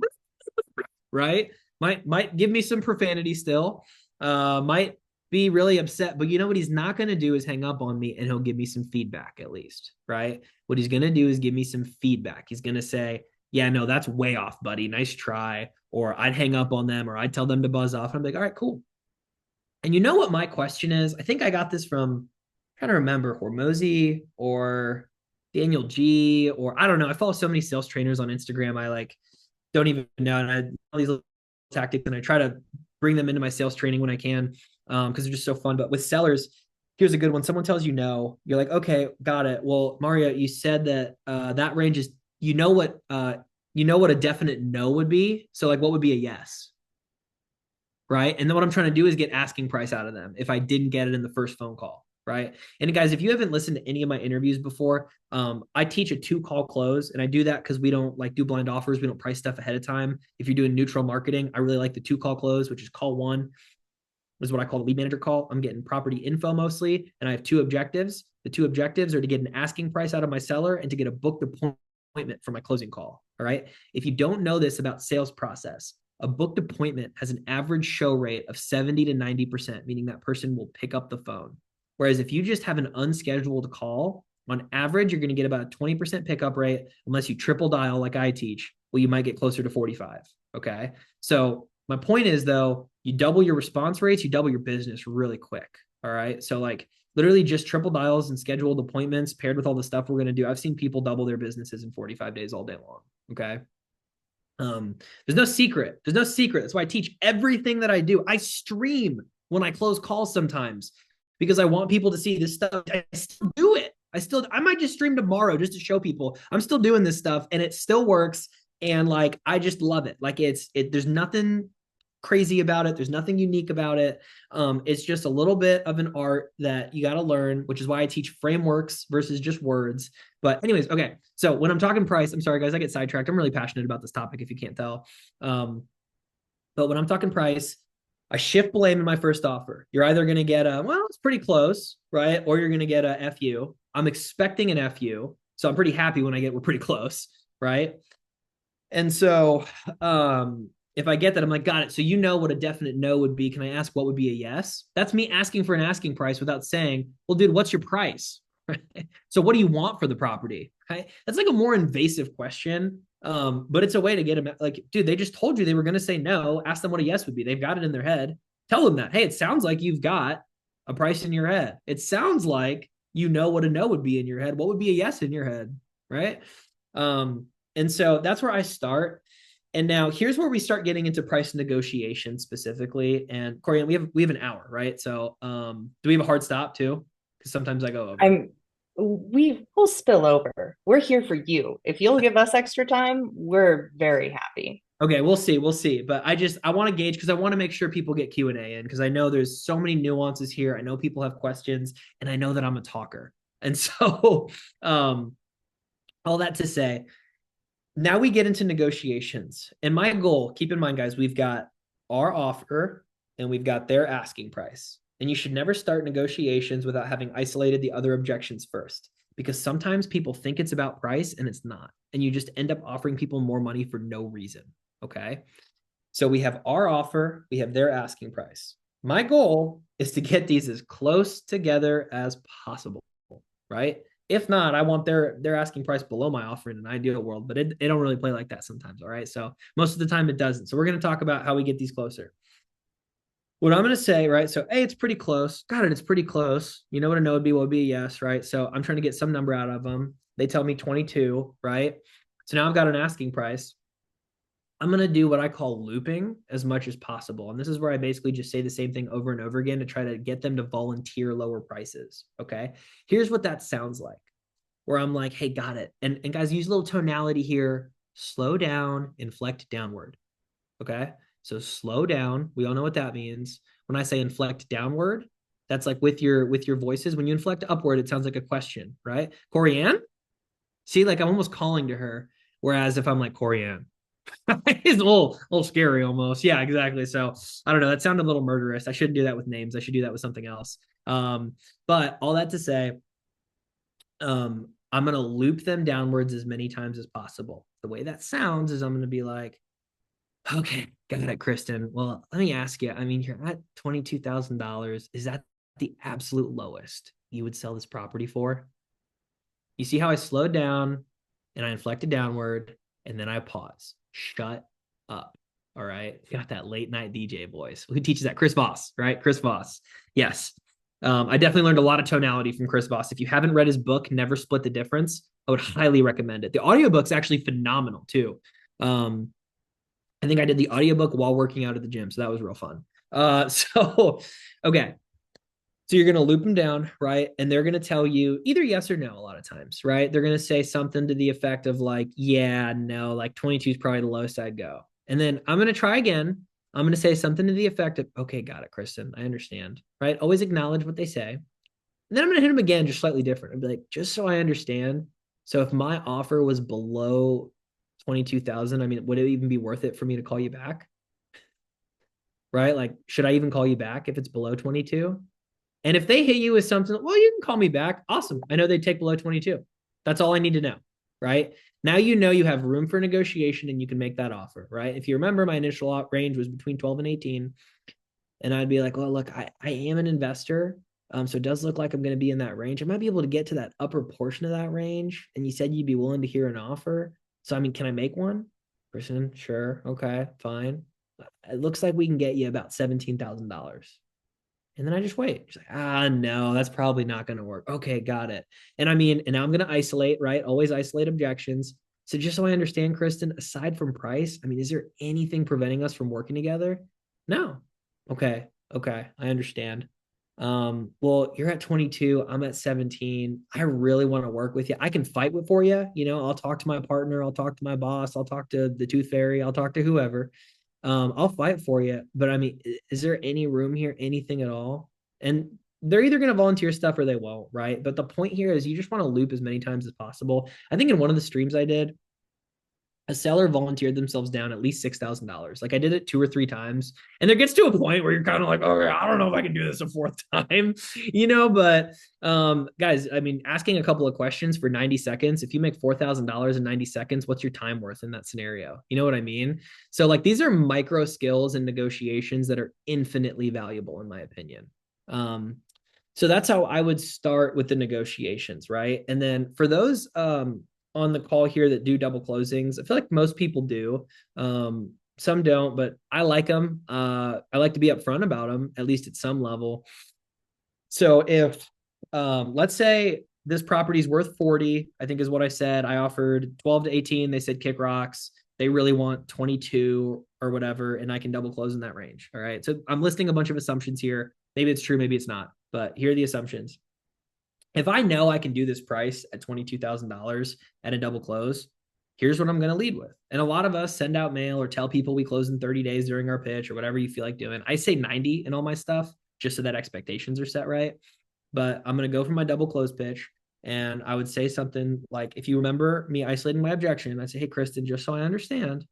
right? Might give me some profanity still. Might be really upset, but you know what he's not going to do is hang up on me, and he'll give me some feedback at least, right? What he's going to do is give me some feedback. He's going to say, "Yeah, no, that's way off, buddy. Nice try." Or I'd hang up on them, or I'd tell them to buzz off. And I'm like, "All right, cool." And you know what my question is? I think I got this from, I'm trying to remember, Hormozy or Daniel G, or I don't know. I follow so many sales trainers on Instagram. I like don't even know. And I all these little tactics, and I try to bring them into my sales training when I can, because they're just so fun. But with sellers, here's a good one. Someone tells you no, you're like, okay, got it. Well, Mario, you said that that range is, you know what a definite no would be. So like, what would be a yes? Right. And then what I'm trying to do is get asking price out of them if I didn't get it in the first phone call. Right. And guys, if you haven't listened to any of my interviews before, I teach a 2-call close, and I do that because we don't like do blind offers. We don't price stuff ahead of time. If you're doing neutral marketing, I really like the 2-call close, which is call one, is what I call the lead manager call. I'm getting property info mostly, and I have two objectives. The two objectives are to get an asking price out of my seller and to get a booked appointment for my closing call. All right. If you don't know this about sales process, a booked appointment has an average show rate of 70 to 90%, meaning that person will pick up the phone. Whereas if you just have an unscheduled call, on average, you're going to get about a 20% pickup rate unless you triple dial like I teach. Well, you might get closer to 45. Okay. So my point is, though, you double your response rates, you double your business really quick. All right. So like literally just triple dials and scheduled appointments paired with all the stuff we're going to do. I've seen people double their businesses in 45 days all day long. Okay. There's no secret. There's no secret. That's why I teach everything that I do. I stream when I close calls sometimes because I want people to see this stuff. I still do it. I might just stream tomorrow just to show people I'm still doing this stuff and it still works. And like, I just love it. Like there's nothing crazy about it. There's nothing unique about it. It's just a little bit of an art that you got to learn, which is why I teach frameworks versus just words. But anyways, okay. So when I'm talking price, I'm sorry guys, I get sidetracked. I'm really passionate about this topic if you can't tell. But when I'm talking price, I shift blame in my first offer. You're either going to get a, well, it's pretty close, right? Or you're going to get a FU. I'm expecting an FU. So I'm pretty happy when I get, we're pretty close, right? And so if I get that, I'm like, got it. So you know what a definite no would be. Can I ask what would be a yes? That's me asking for an asking price without saying, well, dude, what's your price? So what do you want for the property? Okay. That's like a more invasive question. But it's a way to get them like, dude, they just told you they were going to say no. Ask them what a yes would be. They've got it in their head. Tell them that, hey, it sounds like you've got a price in your head. It sounds like you know what a no would be in your head. What would be a yes in your head? Right. And so that's where I start. And now here's where we start getting into price negotiation specifically. And Corey, we have an hour, right? So do we have a hard stop too? Because sometimes I go over. I'm we will spill over. We're here for you. If you'll give us extra time, we're very happy. Okay, we'll see. But I want to gauge because I want to make sure people get Q&A in because I know there's so many nuances here. I know people have questions, and I know that I'm a talker. And so, um, all that to say, now we get into negotiations. And my goal, keep in mind, guys, we've got our offer and we've got their asking price. And you should never start negotiations without having isolated the other objections first, because sometimes people think it's about price and it's not. And you just end up offering people more money for no reason. Okay. So we have our offer, we have their asking price. My goal is to get these as close together as possible, right? If not, I want their asking price below my offer in an ideal world, but it don't really play like that sometimes. All right. So most of the time it doesn't. So we're going to talk about how we get these closer. What I'm going to say, right? So, hey, it's pretty close. Got it. It's pretty close. You know what a no would be? What would be a yes, right? So I'm trying to get some number out of them. They tell me 22, right? So now I've got an asking price. I'm going to do what I call looping as much as possible. And this is where I basically just say the same thing over and over again to try to get them to volunteer lower prices. Okay. Here's what that sounds like, where I'm like, hey, got it. And guys, use a little tonality here. Slow down, inflect downward. Okay. So slow down. We all know what that means. When I say inflect downward, that's like with your voices. When you inflect upward, it sounds like a question, right? Corianne? See, like I'm almost calling to her. Whereas if I'm like Corianne, it's a little scary almost. Yeah, exactly. So I don't know. That sounded a little murderous. I shouldn't do that with names. I should do that with something else. But all that to say, I'm gonna loop them downwards as many times as possible. The way that sounds is I'm gonna be like, okay, got it, Kristen. Well, let me ask you. I mean, you're at $22,000. Is that the absolute lowest you would sell this property for? You see how I slowed down and I inflected downward and then I pause. Shut up. All right. Got that late night DJ voice. Who teaches that? Chris Voss, right? Chris Voss. Yes. I definitely learned a lot of tonality from Chris Voss. If you haven't read his book, Never Split the Difference, I would highly recommend it. The audiobook's actually phenomenal too. I think I did the audiobook while working out at the gym. So that was real fun. Okay. So you're going to loop them down, right? And they're going to tell you either yes or no a lot of times, right? They're going to say something to the effect of like, yeah, no, like 22 is probably the lowest I'd go. And then I'm going to try again. I'm going to say something to the effect of, okay, got it, Kristen. I understand, right? Always acknowledge what they say. And then I'm going to hit them again, just slightly different. I'd be like, just so I understand. So if my offer was below 22,000, I mean, would it even be worth it for me to call you back? Right? Like, should I even call you back if it's below 22? And if they hit you with something, well, you can call me back. Awesome. I know they take below 22. That's all I need to know. Right. Now you know you have room for negotiation and you can make that offer. Right. If you remember, my initial range was between 12 and 18. And I'd be like, well, look, I am an investor. So it does look like I'm going to be in that range. I might be able to get to that upper portion of that range. And you said you'd be willing to hear an offer. So, I mean, can I make one? Person, sure. Okay, fine. It looks like we can get you about $17,000. And then I just wait. She's like, no, that's probably not going to work. Okay, got it. And I mean, and now I'm going to isolate, right? Always isolate objections. So just so I understand, Kristen, aside from price, I mean, is there anything preventing us from working together? No. Okay. Okay. I understand. Well, you're at 22. I'm at 17. I really want to work with you. I can fight with for you. You know, I'll talk to my partner. I'll talk to my boss. I'll talk to the tooth fairy. I'll talk to whoever. I'll fight for you, but I mean, is there any room here, anything at all? And they're either going to volunteer stuff or they won't, right? But the point here is you just want to loop as many times as possible. I think in one of the streams I did, a seller volunteered themselves down at least $6,000. Like I did it 2 or 3 times, and there gets to a point where you're kind of like, okay, I don't know if I can do this a fourth time, you know. But guys, I mean, asking a couple of questions for 90 seconds. If you make $4,000 in 90 seconds, what's your time worth in that scenario? You know what I mean? So like these are micro skills and negotiations that are infinitely valuable, in my opinion. So that's how I would start with the negotiations, right? And then for those on the call here that do double closings. I feel like most people do. Some don't, but I like them. I like to be upfront about them, at least at some level. So if let's say this property is worth 40, I think is what I said. I offered 12 to 18. They said kick rocks. They really want 22 or whatever, and I can double close in that range. All right. So I'm listing a bunch of assumptions here. Maybe it's true, maybe it's not, but here are the assumptions. If I know I can do this price at $22,000 at a double close, here's what I'm going to lead with. And a lot of us send out mail or tell people we close in 30 days during our pitch or whatever you feel like doing. I say 90 in all my stuff just so that expectations are set right. But I'm going to go for my double close pitch. And I would say something like, if you remember me isolating my objection, I'd say, hey, Kristen, just so I understand,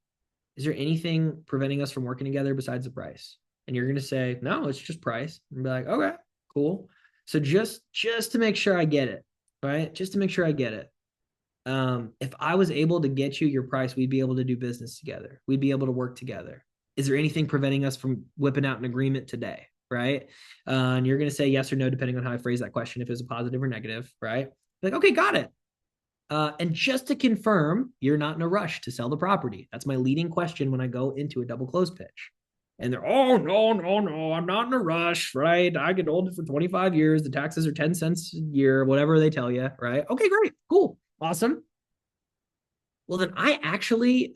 is there anything preventing us from working together besides the price? And you're going to say, no, it's just price. And be like, okay, cool. So just to make sure I get it, right? Just to make sure I get it. If I was able to get you your price, we'd be able to do business together. We'd be able to work together. Is there anything preventing us from whipping out an agreement today? Right. And you're going to say yes or no, depending on how I phrase that question, if it's a positive or negative, right? Like, okay, got it. And just to confirm, you're not in a rush to sell the property. That's my leading question when I go into a double close pitch. And they're, oh, no, no, no, I'm not in a rush, right? I could hold it for 25 years. The taxes are 10 cents a year, whatever they tell you, right? Okay, great, cool, awesome. Well, then I actually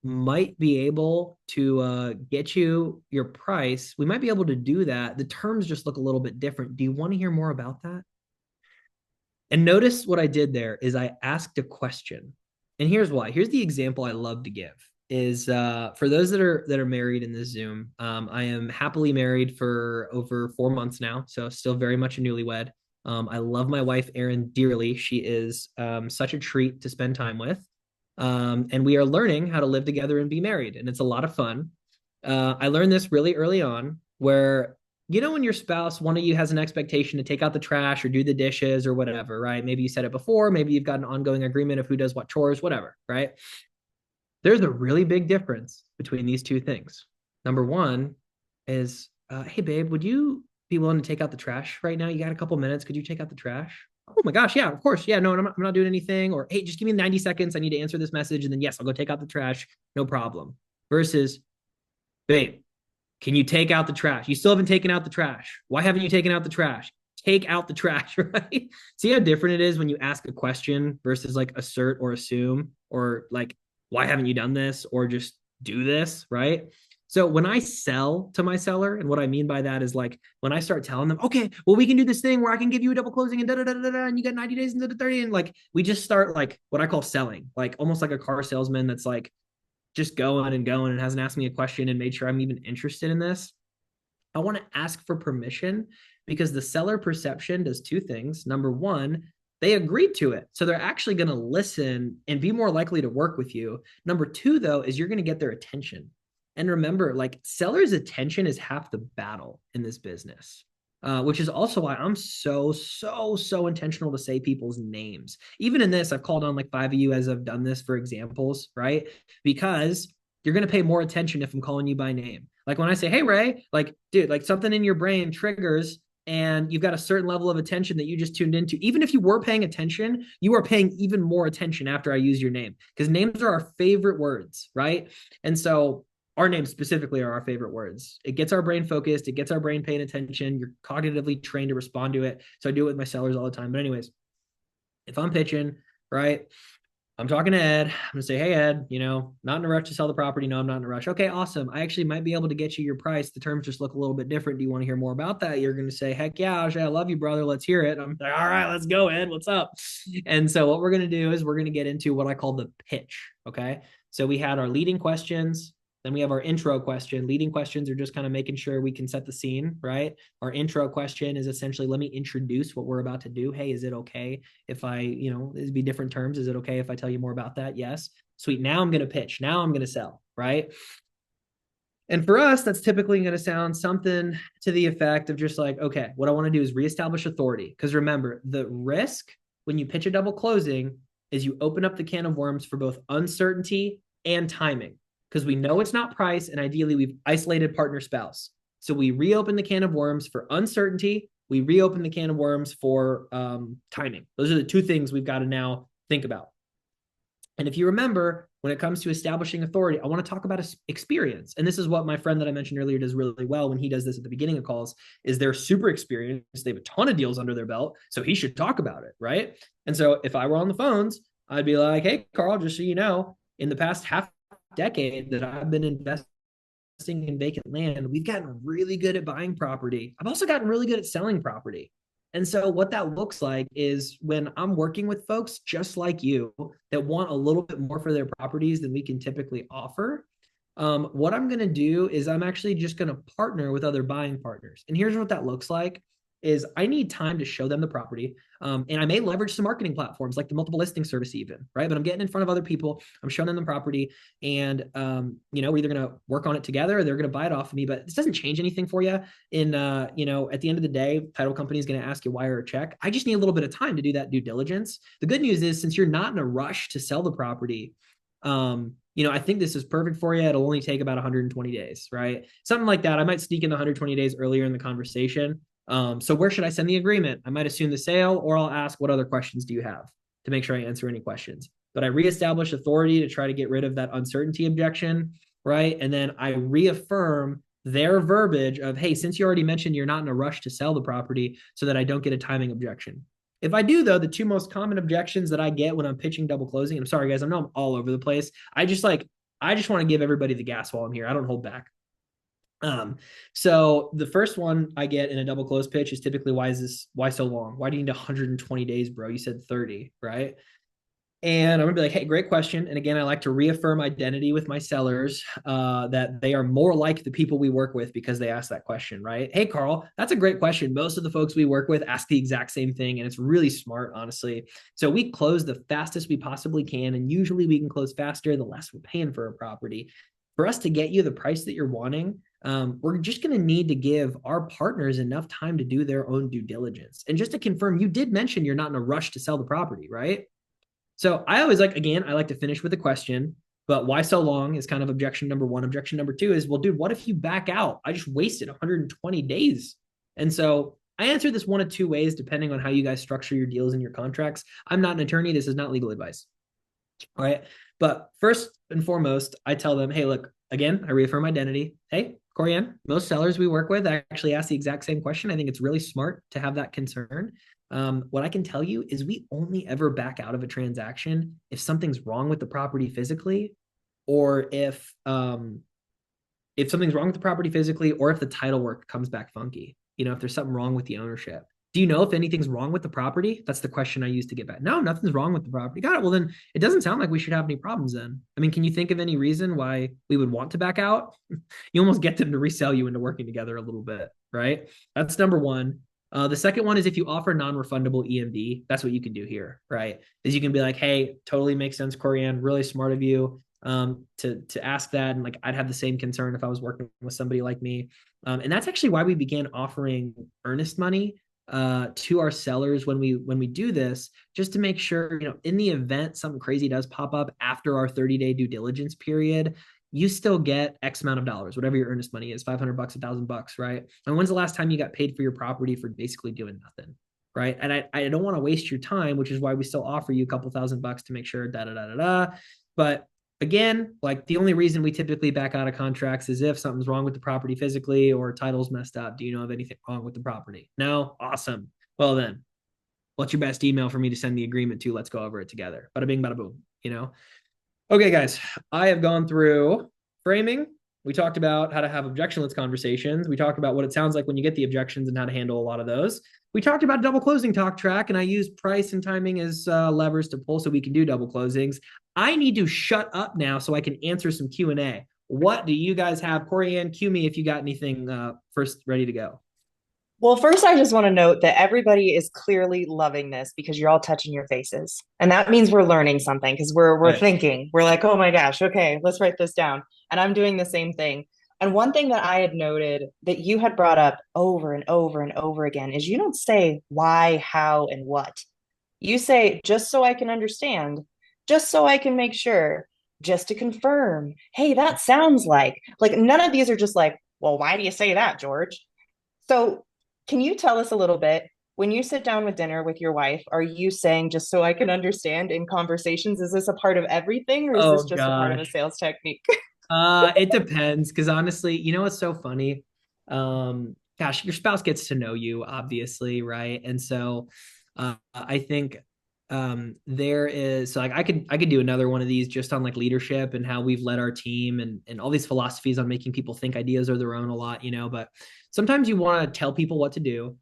might be able to get you your price. We might be able to do that. The terms just look a little bit different. Do you want to hear more about that? And notice what I did there is I asked a question. And here's why. Here's the example I love to give is for those that are married in this Zoom. I am happily married for over 4 months now, so still very much a newlywed. I love my wife Erin dearly. She is such a treat to spend time with, and we are learning how to live together and be married, and it's a lot of fun. I learned this really early on, where when your spouse, one of you has an expectation to take out the trash or do the dishes or whatever, right? Maybe you said it before, maybe you've got an ongoing agreement of who does what chores, whatever, right? There's a really big difference between these two things. Number one is, hey, babe, would you be willing to take out the trash right now? You got a couple minutes. Could you take out the trash? Oh my gosh, yeah, of course. Yeah, no, I'm not doing anything. Or, hey, just give me 90 seconds. I need to answer this message. And then, yes, I'll go take out the trash. No problem. Versus, babe, can you take out the trash? You still haven't taken out the trash. Why haven't you taken out the trash? Take out the trash, right? See how different it is when you ask a question versus like assert or assume, or like, why haven't you done this? Or just do this, right? So when I sell to my seller, and what I mean by that is like when I start telling them, okay, well, we can do this thing where I can give you a double closing and da da da da da, and you got 90 days into the 30, and like we just start like what I call selling, like almost like a car salesman that's like just going and hasn't asked me a question and made sure I'm even interested in this. I want to ask for permission because the seller perception does two things. Number one, they agreed to it. So they're actually going to listen and be more likely to work with you. Number two, though, is you're going to get their attention. And remember, like seller's attention is half the battle in this business. Which is also why I'm so intentional to say people's names. Even in this, I've called on like 5 of you as I've done this for examples, right? Because you're going to pay more attention if I'm calling you by name. Like when I say, hey, Ray, like, dude, like something in your brain triggers and you've got a certain level of attention that you just tuned into. Even if you were paying attention, you are paying even more attention after I use your name because names are our favorite words, right? And so our names specifically are our favorite words. It gets our brain focused. It gets our brain paying attention. You're cognitively trained to respond to it. So I do it with my sellers all the time. But anyways, if I'm pitching, right, I'm talking to Ed. I'm going to say, hey, Ed, not in a rush to sell the property. No, I'm not in a rush. Okay, awesome. I actually might be able to get you your price. The terms just look a little bit different. Do you want to hear more about that? You're going to say, heck yeah, Ajay, I love you, brother. Let's hear it. I'm like, all right, let's go, Ed. What's up? And so what we're going to do is we're going to get into what I call the pitch. Okay. So we had our leading questions. Then we have our intro question. Leading questions are just kind of making sure we can set the scene, right? Our intro question is essentially, let me introduce what we're about to do. Hey, is it okay if I, it'd be different terms. Is it okay if I tell you more about that? Yes. Sweet. Now I'm going to pitch. Now I'm going to sell, right? And for us, that's typically going to sound something to the effect of just like, okay, what I want to do is reestablish authority. Because remember, the risk when you pitch a double closing is you open up the can of worms for both uncertainty and timing. Because we know it's not price, and ideally we've isolated partner spouse. So we reopen the can of worms for uncertainty. We reopen the can of worms for timing. Those are the two things we've got to now think about. And if you remember, when it comes to establishing authority, I want to talk about experience. And this is what my friend that I mentioned earlier does really well when he does this at the beginning of calls, is they're super experienced. They have a ton of deals under their belt. So he should talk about it, right? And so if I were on the phones, I'd be like, hey, Carl, just so you know, in the past half decade that I've been investing in vacant land, we've gotten really good at buying property. I've also gotten really good at selling property. And so, what that looks like is when I'm working with folks just like you that want a little bit more for their properties than we can typically offer, what I'm going to do is I'm actually just going to partner with other buying partners. And here's what that looks like is I need time to show them the property. And I may leverage some marketing platforms like the multiple listing service even, right? But I'm getting in front of other people. I'm showing them the property and, we're either going to work on it together or they're going to buy it off of me, but this doesn't change anything for you. At the end of the day, title company is going to ask you wire or check. I just need a little bit of time to do that due diligence. The good news is since you're not in a rush to sell the property, I think this is perfect for you. It'll only take about 120 days, right? Something like that. I might sneak in the 120 days earlier in the conversation. So where should I send the agreement? I might assume the sale, or I'll ask, what other questions do you have to make sure I answer any questions? But I reestablish authority to try to get rid of that uncertainty objection, right? And then I reaffirm their verbiage of, hey, since you already mentioned you're not in a rush to sell the property, so that I don't get a timing objection. If I do, though, the two most common objections that I get when I'm pitching double closing, and I'm sorry, guys, I know I'm all over the place. I just want to give everybody the gas while I'm here. I don't hold back. So the first one I get in a double close pitch is typically, why so long? Why do you need 120 days, bro? You said 30, right? And I'm gonna be like, hey, great question. And again, I like to reaffirm identity with my sellers, that they are more like the people we work with because they ask that question, right? Hey, Carl, that's a great question. Most of the folks we work with ask the exact same thing, and it's really smart, honestly. So we close the fastest we possibly can, and usually we can close faster the less we're paying for a property. For us to get you the price that you're wanting, we're just going to need to give our partners enough time to do their own due diligence. And just to confirm, you did mention you're not in a rush to sell the property, right? So I always I like to finish with a question, but why so long is kind of objection number one. Objection number two is, well, dude, what if you back out? I just wasted 120 days. And so I answer this one of two ways, depending on how you guys structure your deals and your contracts. I'm not an attorney. This is not legal advice. All right. But first and foremost, I tell them, hey, look, again, I reaffirm identity. Hey, Corianne, most sellers we work with actually ask the exact same question. I think it's really smart to have that concern. What I can tell you is we only ever back out of a transaction if something's wrong with the property physically, or if something's wrong with the property physically, or if the title work comes back funky. If there's something wrong with the ownership. Do you know if anything's wrong with the property? That's the question I use to get back. No, nothing's wrong with the property. Got it. Well, then it doesn't sound like we should have any problems then. I mean, can you think of any reason why we would want to back out? You almost get them to resell you into working together a little bit, right? That's number one. The second one is if you offer non-refundable EMD, that's what you can do here, right? Is you can be like, hey, totally makes sense, Corianne, really smart of you, to ask that. And like, I'd have the same concern if I was working with somebody like me. And that's actually why we began offering earnest money to our sellers when we do this, just to make sure, in the event something crazy does pop up after our 30-day due diligence period, you still get X amount of dollars, whatever your earnest money is, $500, $1,000, right? And when's the last time you got paid for your property for basically doing nothing, right? And I don't want to waste your time, which is why we still offer you a couple $1,000 to make sure, da da da da da. But again, like, the only reason we typically back out of contracts is if something's wrong with the property physically or title's messed up. Do you know of anything wrong with the property? No? Awesome. Well then, what's your best email for me to send the agreement to? Let's go over it together. Bada bing, bada boom. Okay, guys, I have gone through framing. We talked about how to have objectionless conversations. We talked about what it sounds like when you get the objections and how to handle a lot of those. We talked about double closing talk track, and I use price and timing as levers to pull so we can do double closings. I need to shut up now so I can answer some Q&A. What do you guys have? Corianne, cue me if you got anything first ready to go. Well, first, I just want to note that everybody is clearly loving this because you're all touching your faces. And that means we're learning something because we're Right. thinking. We're like, oh my gosh, okay, let's write this down. And I'm doing the same thing. And one thing that I had noted that you had brought up over and over and over again is you don't say why, how, and what. You say, just so I can understand, just so I can make sure, just to confirm. Hey, that sounds like none of these are just like, well, why do you say that, George? So, can you tell us a little bit? when you sit down with dinner with your wife, are you saying, just so I can understand in conversations, is this a part of everything or is this Oh just a part of a gosh. sales technique? It depends because honestly, you know what's so funny? Gosh, your spouse gets to know you, obviously, right? And so I think there is so like I could do another one of these just on like leadership and how we've led our team and all these philosophies on making people think ideas are their own a lot, but sometimes you want to tell people what to do.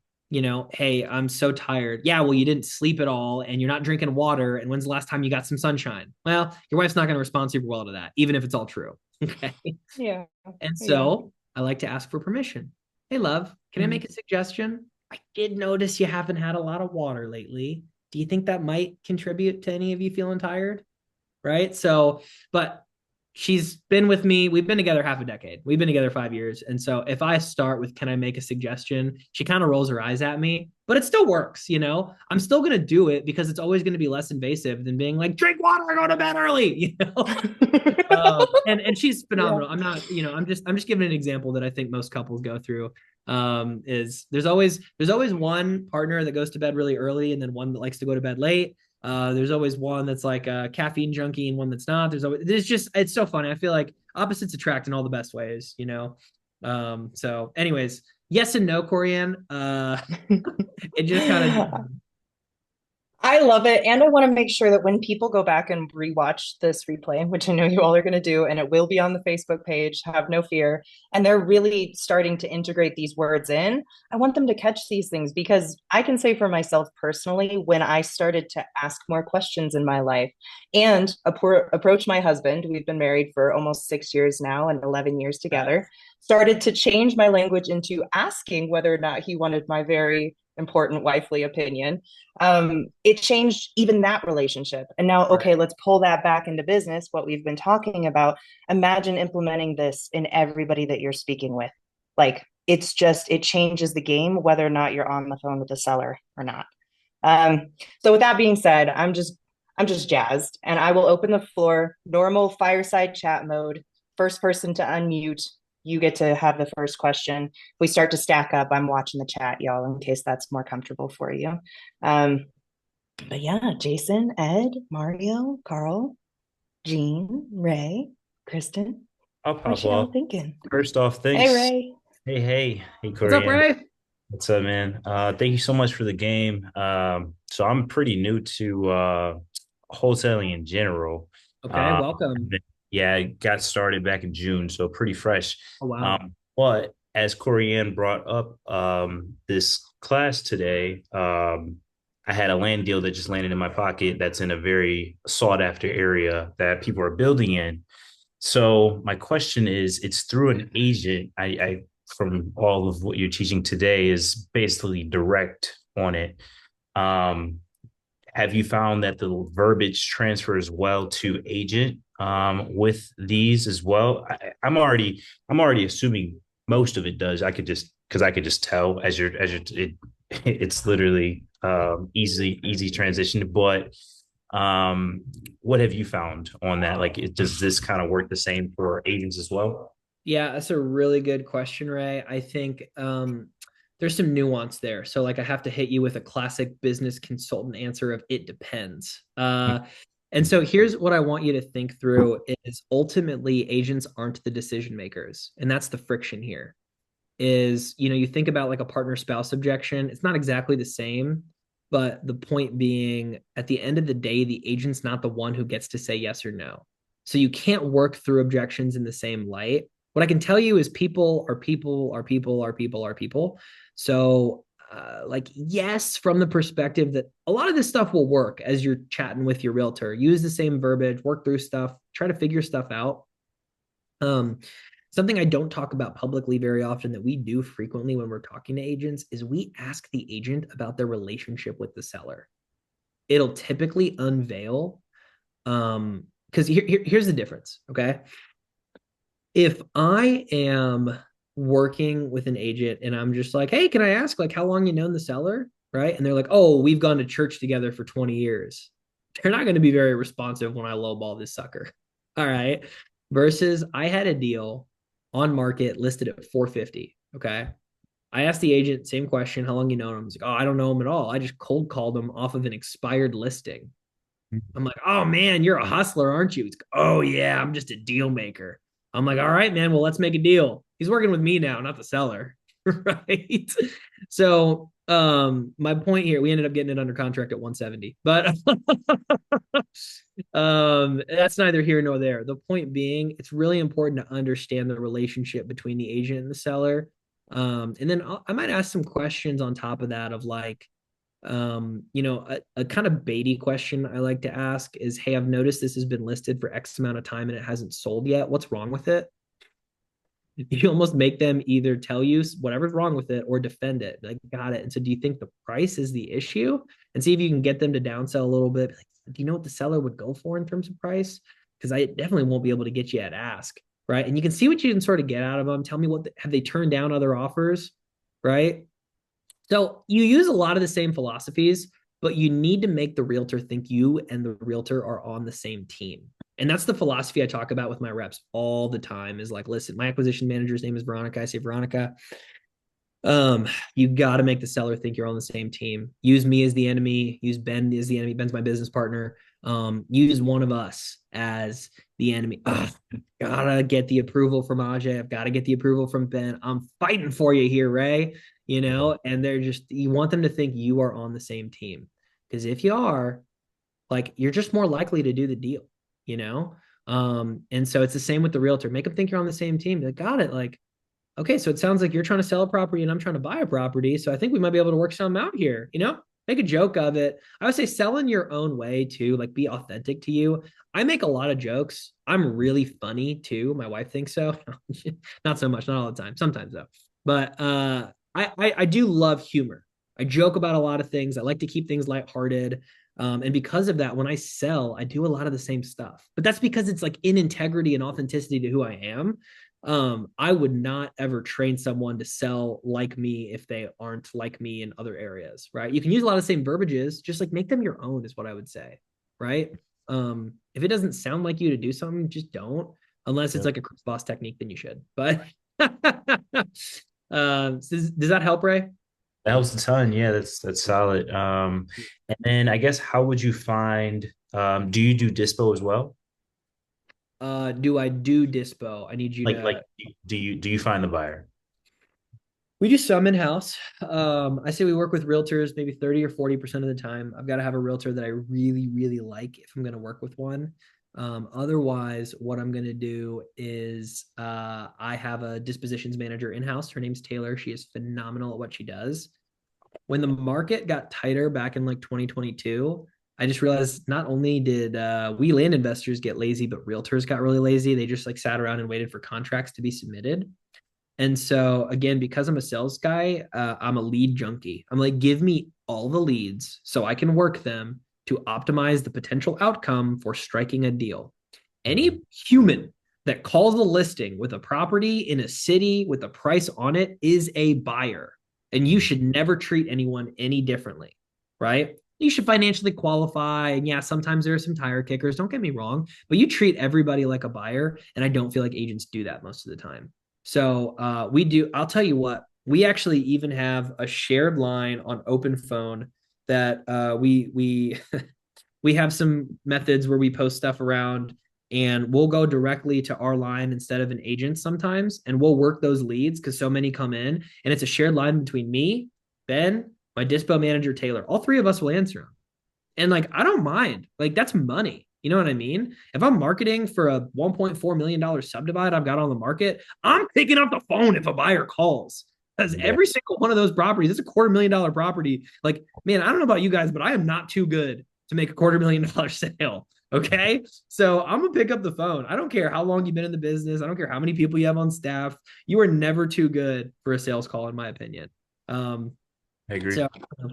Hey, I'm so tired. Yeah, well, you didn't sleep at all and you're not drinking water. And when's the last time you got some sunshine? Well, your wife's not going to respond super well to that, even if it's all true. Okay. Yeah. And Yeah. so I like to ask for permission. Hey, love, can I Mhm. make a suggestion? I did notice you haven't had a lot of water lately. Do you think that might contribute to any of you feeling tired? Right. So, but she's been with me. We've been together half a decade. We've been together 5 years. And so if I start with, can I make a suggestion? She kind of rolls her eyes at me, but it still works. I'm still going to do it because it's always going to be less invasive than being like, drink water, go to bed early, and she's Yeah. phenomenal. I'm just giving an example that I think most couples go through. Is there's always one partner that goes to bed really early and then one that likes to go to bed late. There's always one that's like a caffeine junkie and one that's not. It's so funny. I feel like opposites attract in all the best ways. So anyways, yes and no, Corianne. It just kind of I love it. And I want to make sure that when people go back and rewatch this replay, which I know you all are going to do, and it will be on the Facebook page, have no fear, and they're really starting to integrate these words in, I want them to catch these things because I can say for myself personally, when I started to ask more questions in my life and approach my husband, we've been married for almost 6 years now and 11 years together, started to change my language into asking whether or not he wanted my very important wifely opinion. It changed even that relationship. And now, okay, right. let's pull that back into business, what we've been talking about. Imagine implementing this in everybody that you're speaking with. Like, it changes the game, whether or not you're on the phone with the seller or not. Um, so with that being said, I'm just jazzed and I will open the floor, normal fireside chat mode, first person to unmute. You get to have the first question. If we start to stack up, I'm watching the chat, y'all, in case that's more comfortable for you. Um, but yeah, Jason, Ed, Mario, Carl, Jean, Ray, Kristen, I'll pop what y'all off. thinking? First off, Hey, thanks. Ray. Hey, What's up, Korean. Ray? What's up, man? Thank you so much for the game. So I'm pretty new to wholesaling in general. Okay, Uh, welcome. yeah, I got started back in June, so pretty fresh. Oh wow. But as Corianne brought up this class today, I had a land deal that just landed in my pocket that's in a very sought after area that people are building in. So my question is, it's through an agent. I from all of what you're teaching today is basically direct on it. Um, have you found that the verbiage transfers well to agent with these as well? I'm already assuming most of it does. I could just tell it's literally easy transition. But um, what have you found on that? Like, does this kind of work the same for agents as well? Yeah, that's a really good question, Ray. I think there's some nuance there. So, like, I have to hit you with a classic business consultant answer of it depends. And so here's what I want you to think through is ultimately agents aren't the decision makers. And that's the friction here. Is, you think about like a partner spouse objection. It's not exactly the same, but the point being, at the end of the day, the agent's not the one who gets to say yes or no. So you can't work through objections in the same light. What I can tell you is people are people are people are people are people. So, like, yes, from the perspective that a lot of this stuff will work as you're chatting with your realtor, use the same verbiage, work through stuff, try to figure stuff out. Um, Something I don't talk about publicly very often that we do frequently when we're talking to agents is we ask the agent about their relationship with the seller. It'll typically unveil, because here's the difference. Okay. If I am working with an agent and I'm just like, hey, can I ask like how long you known the seller? Right. And they're like, oh, we've gone to church together for 20 years. They're not going to be very responsive when I lowball this sucker. All right. Versus I had a deal on market listed at 450. Okay. I asked the agent, same question, how long you know him? I was like, oh, I don't know him at all. I just cold called him off of an expired listing. I'm like, oh man, you're a hustler, aren't you? He's like, oh yeah, I'm just a deal maker. I'm like, all right, man, well, let's make a deal. He's working with me now, not the seller. Right. So my point here, we ended up getting it under contract at 170. But that's neither here nor there. The point being, it's really important to understand the relationship between the agent and the seller. And then I might ask some questions on top of that of like, a kind of baity question I like to ask is, hey, I've noticed this has been listed for X amount of time and it hasn't sold yet. What's wrong with it? You almost make them either tell you whatever's wrong with it or defend it. Like, got it. And so, do you think the price is the issue? And see if you can get them to downsell a little bit. Like, do you know what the seller would go for in terms of price? Because I definitely won't be able to get you at ask, right? And you can see what you can sort of get out of them. Tell me have they turned down other offers, right? So you use a lot of the same philosophies, but you need to make the realtor think you and the realtor are on the same team. And that's the philosophy I talk about with my reps all the time is like, listen, my acquisition manager's name is Veronica. I say, Veronica, you got to make the seller think you're on the same team. Use me as the enemy. Use Ben as the enemy. Ben's my business partner. Use one of us as the enemy. Gotta get the approval from Ajay. I've got to get the approval from Ben. I'm fighting for you here, Ray. And you want them to think you are on the same team. Because if you are, like, you're just more likely to do the deal, you know? And so it's the same with the realtor. Make them think you're on the same team. They got it. Like, okay, so it sounds like you're trying to sell a property and I'm trying to buy a property. So I think we might be able to work something out here, Make a joke of it. I would say sell in your own way too, like be authentic to you. I make a lot of jokes. I'm really funny too. My wife thinks so. Not so much, not all the time. Sometimes though. But I do love humor. I joke about a lot of things. I like to keep things lighthearted. And because of that, when I sell, I do a lot of the same stuff. But that's because it's like in integrity and authenticity to who I am. I would not ever train someone to sell like me if they aren't like me in other areas, right? You can use a lot of the same verbiages, just like make them your own is what I would say, right? If it doesn't sound like you to do something, just don't, unless it's like a Chris Boss technique, then you should. But does that help, Ray? That helps a ton. Yeah, that's solid. And then I guess how would you find do you do dispo as well? Do I do dispo? I need you Like to. do you find the buyer? We do some in house. I say we work with realtors maybe 30 or 40% of the time. I've got to have a realtor that I really, really like if I'm going to work with one. Otherwise, what I'm going to do is I have a dispositions manager in house. Her name's Taylor. She is phenomenal at what she does. When the market got tighter back in like 2022, I just realized not only did we land investors get lazy, but realtors got really lazy. They just like sat around and waited for contracts to be submitted. And so again, because I'm a sales guy, I'm a lead junkie. I'm like, give me all the leads so I can work them to optimize the potential outcome for striking a deal. Any human that calls a listing with a property in a city with a price on it is a buyer. And you should never treat anyone any differently, right? You should financially qualify. And yeah, sometimes there are some tire kickers. Don't get me wrong, but you treat everybody like a buyer. And I don't feel like agents do that most of the time. So we do. I'll tell you what, we actually even have a shared line on open phone that we we have some methods where we post stuff around and we'll go directly to our line instead of an agent sometimes. And we'll work those leads because so many come in and it's a shared line between me, Ben, my dispo manager, Taylor. All three of us will answer them. And like, I don't mind. Like, that's money. You know what I mean? If I'm marketing for a $1.4 million subdivide I've got on the market, I'm picking up the phone if a buyer calls. Because Yeah, every single one of those properties, it's a $250,000 property. Like, man, I don't know about you guys, but I am not too good to make a $250,000 sale. Okay. So I'm going to pick up the phone. I don't care how long you've been in the business. I don't care how many people you have on staff. You are never too good for a sales call, in my opinion. Um, I agree. so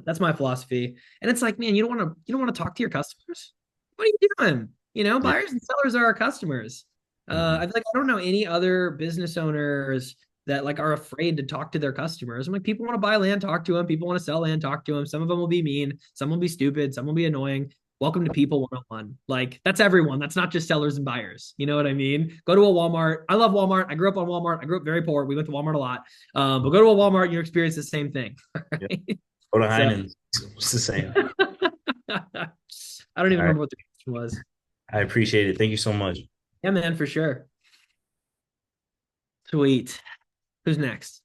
that's my philosophy. And it's like, man, you don't want to talk to your customers. What are you doing? Yeah. Buyers and sellers are our customers. Mhm. I feel like I don't know any other business owners that like are afraid to talk to their customers. I'm like, people want to buy land, talk to them. People want to sell land, talk to them. Some of them will be mean, some will be stupid, some will be annoying. welcome to People 101. Like that's everyone. That's not just sellers and buyers. You know what I mean? Go to a Walmart. I love Walmart. I grew up on Walmart. I grew up very poor. We went to Walmart a lot. But go to a Walmart, you experience the same thing. Yep. Right? Go to So Heinen's. It's the same. I don't even All right. remember what the question was. I appreciate it. Thank you so much. Yeah, man, for sure. Sweet. Who's next?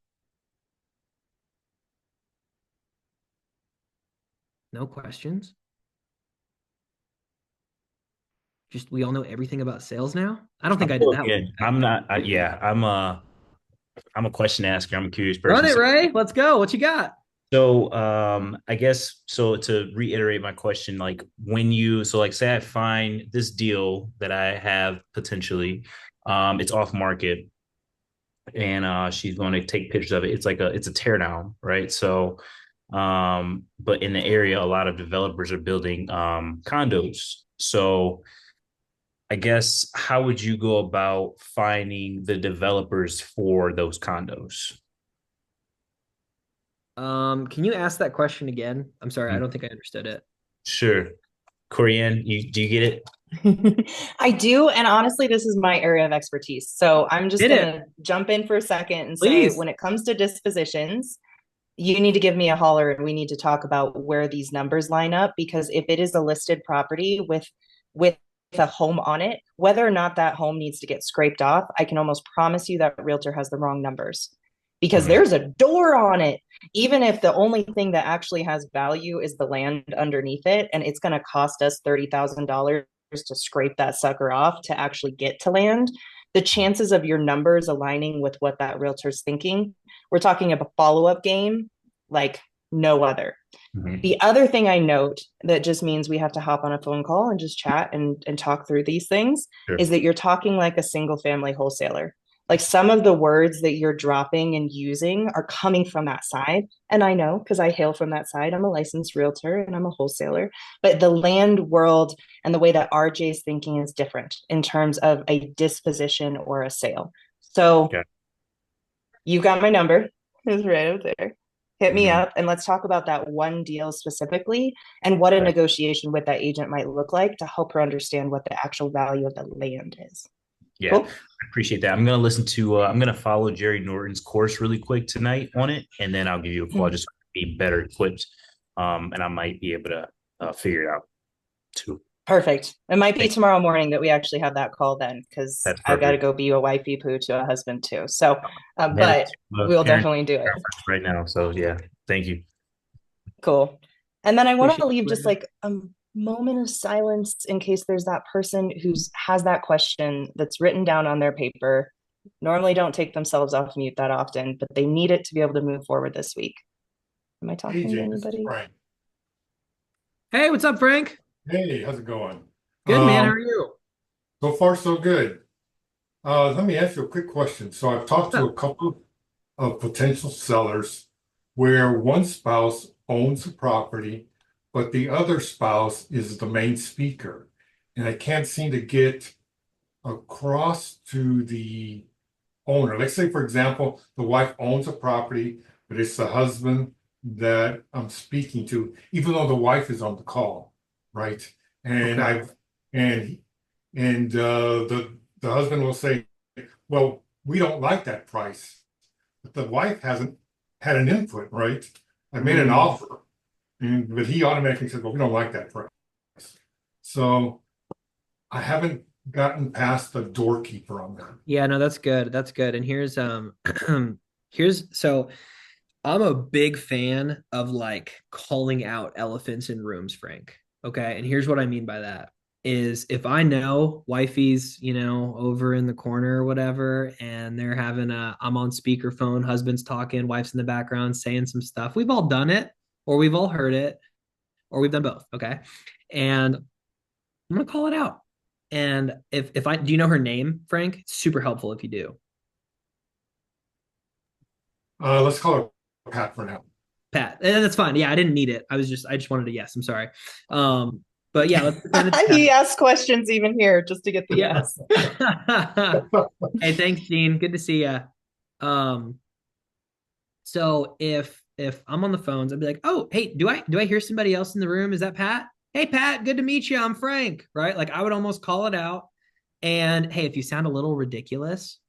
No questions. Just we all know everything about sales now. I don't think I'm I did cool that one. again. I'm not. Yeah, I'm a question asker. I'm a curious Run person. it, Ray. Let's go. What you got? So, I guess so to reiterate my question, like when you so like say I find this deal that I have potentially, it's off market and she's going to take pictures of it. It's a tear down, right? So but in the area a lot of developers are building condos. So I guess how would you go about finding the developers for those condos? Can you ask that question again? I'm sorry, I Mm, don't think I understood it. sure. Korean, you do you get it? I do. And honestly, this is my area of expertise. So I'm just Did going it, to jump in for a second and say please. when it comes to dispositions, you need to give me a holler and we need to talk about where these numbers line up because if it is a listed property with a home on it, whether or not that home needs to get scraped off, I can almost promise you that realtor has the wrong numbers because Mhm. there's a door on it. Even if the only thing that actually has value is the land underneath it, and it's going to cost us $30,000 to scrape that sucker off to actually get to land, the chances of your numbers aligning with what that realtor's thinking, we're talking about a follow-up game like no other. Mhm. The other thing I note that just means we have to hop on a phone call and just chat and talk through these things Sure. is that you're talking like a single family wholesaler. Like some of the words that you're dropping and using are coming from that side. And I know because I hail from that side. I'm a licensed realtor and I'm a wholesaler. But the land world and the way that RJ's thinking is different in terms of a disposition or a sale. So Yeah. you got my number. It's right up there. Hit me Mhm. up and let's talk about that one deal specifically and what a Right. negotiation with that agent might look like to help her understand what the actual value of the land is. Yeah, Cool. I appreciate that. I'm gonna listen to. I'm gonna follow Jerry Norton's course really quick tonight on it, and then I'll give you a call Mm, just to be better equipped. And I might be able to figure it out too. perfect. It might be Thank tomorrow morning that we actually have that call then because That's I've got to perfect. go be a wifey poo to a husband too. So, I'm headed but to a we'll parent definitely do it. conference right now, so yeah, thank you. Cool. And then I want to Appreciate leave just it. like a moment of silence in case there's that person who's has that question that's written down on their paper. Normally don't take themselves off mute that often, but they need it to be able to move forward this week. Am I talking to AJ, this is anybody? Frank. Hey, what's up, Frank? Hey, how's it going? Good, man. How Um, are you? so far so good. Let me ask you a quick question. So I've talked What's to up? a couple of potential sellers where one spouse owns the property, but the other spouse is the main speaker. And I can't seem to get across to the owner. Let's say, for example, the wife owns a property, but it's the husband that I'm speaking to, even though the wife is on the call, right? And Okay. I've and the husband will say, "Well, we don't like that price," but the wife hasn't had an input, right? I made an Mm. offer, but he automatically says, "Well, we don't like that price." So I haven't gotten past the doorkeeper on that. Yeah, no, that's good. That's good. And here's here's so I'm a big fan of like calling out elephants in rooms, Frank. Okay. And here's what I mean by that is if I know wifey's, over in the corner or whatever, and they're having I'm on speakerphone, husband's talking, wife's in the background saying some stuff. We've all done it, or we've all heard it, or we've done both. Okay. And I'm gonna call it out. And if I do you know her name, Frank? It's super helpful if you do. Let's call her Pat for now. Pat. And that's fine. Yeah, I didn't need it. I just wanted to yes. I'm sorry. But yeah, let's pretend it's He Pat. asks questions even here just to get the Yeah. yes. Hey, thanks, Gene. Good to see you. Um, so if I'm on the phones, I'd be like, oh, hey, do I hear somebody else in the room? Is that Pat? hey, Pat, good to meet you. I'm Frank, right? Like I would almost call it out. And hey, if you sound a little ridiculous,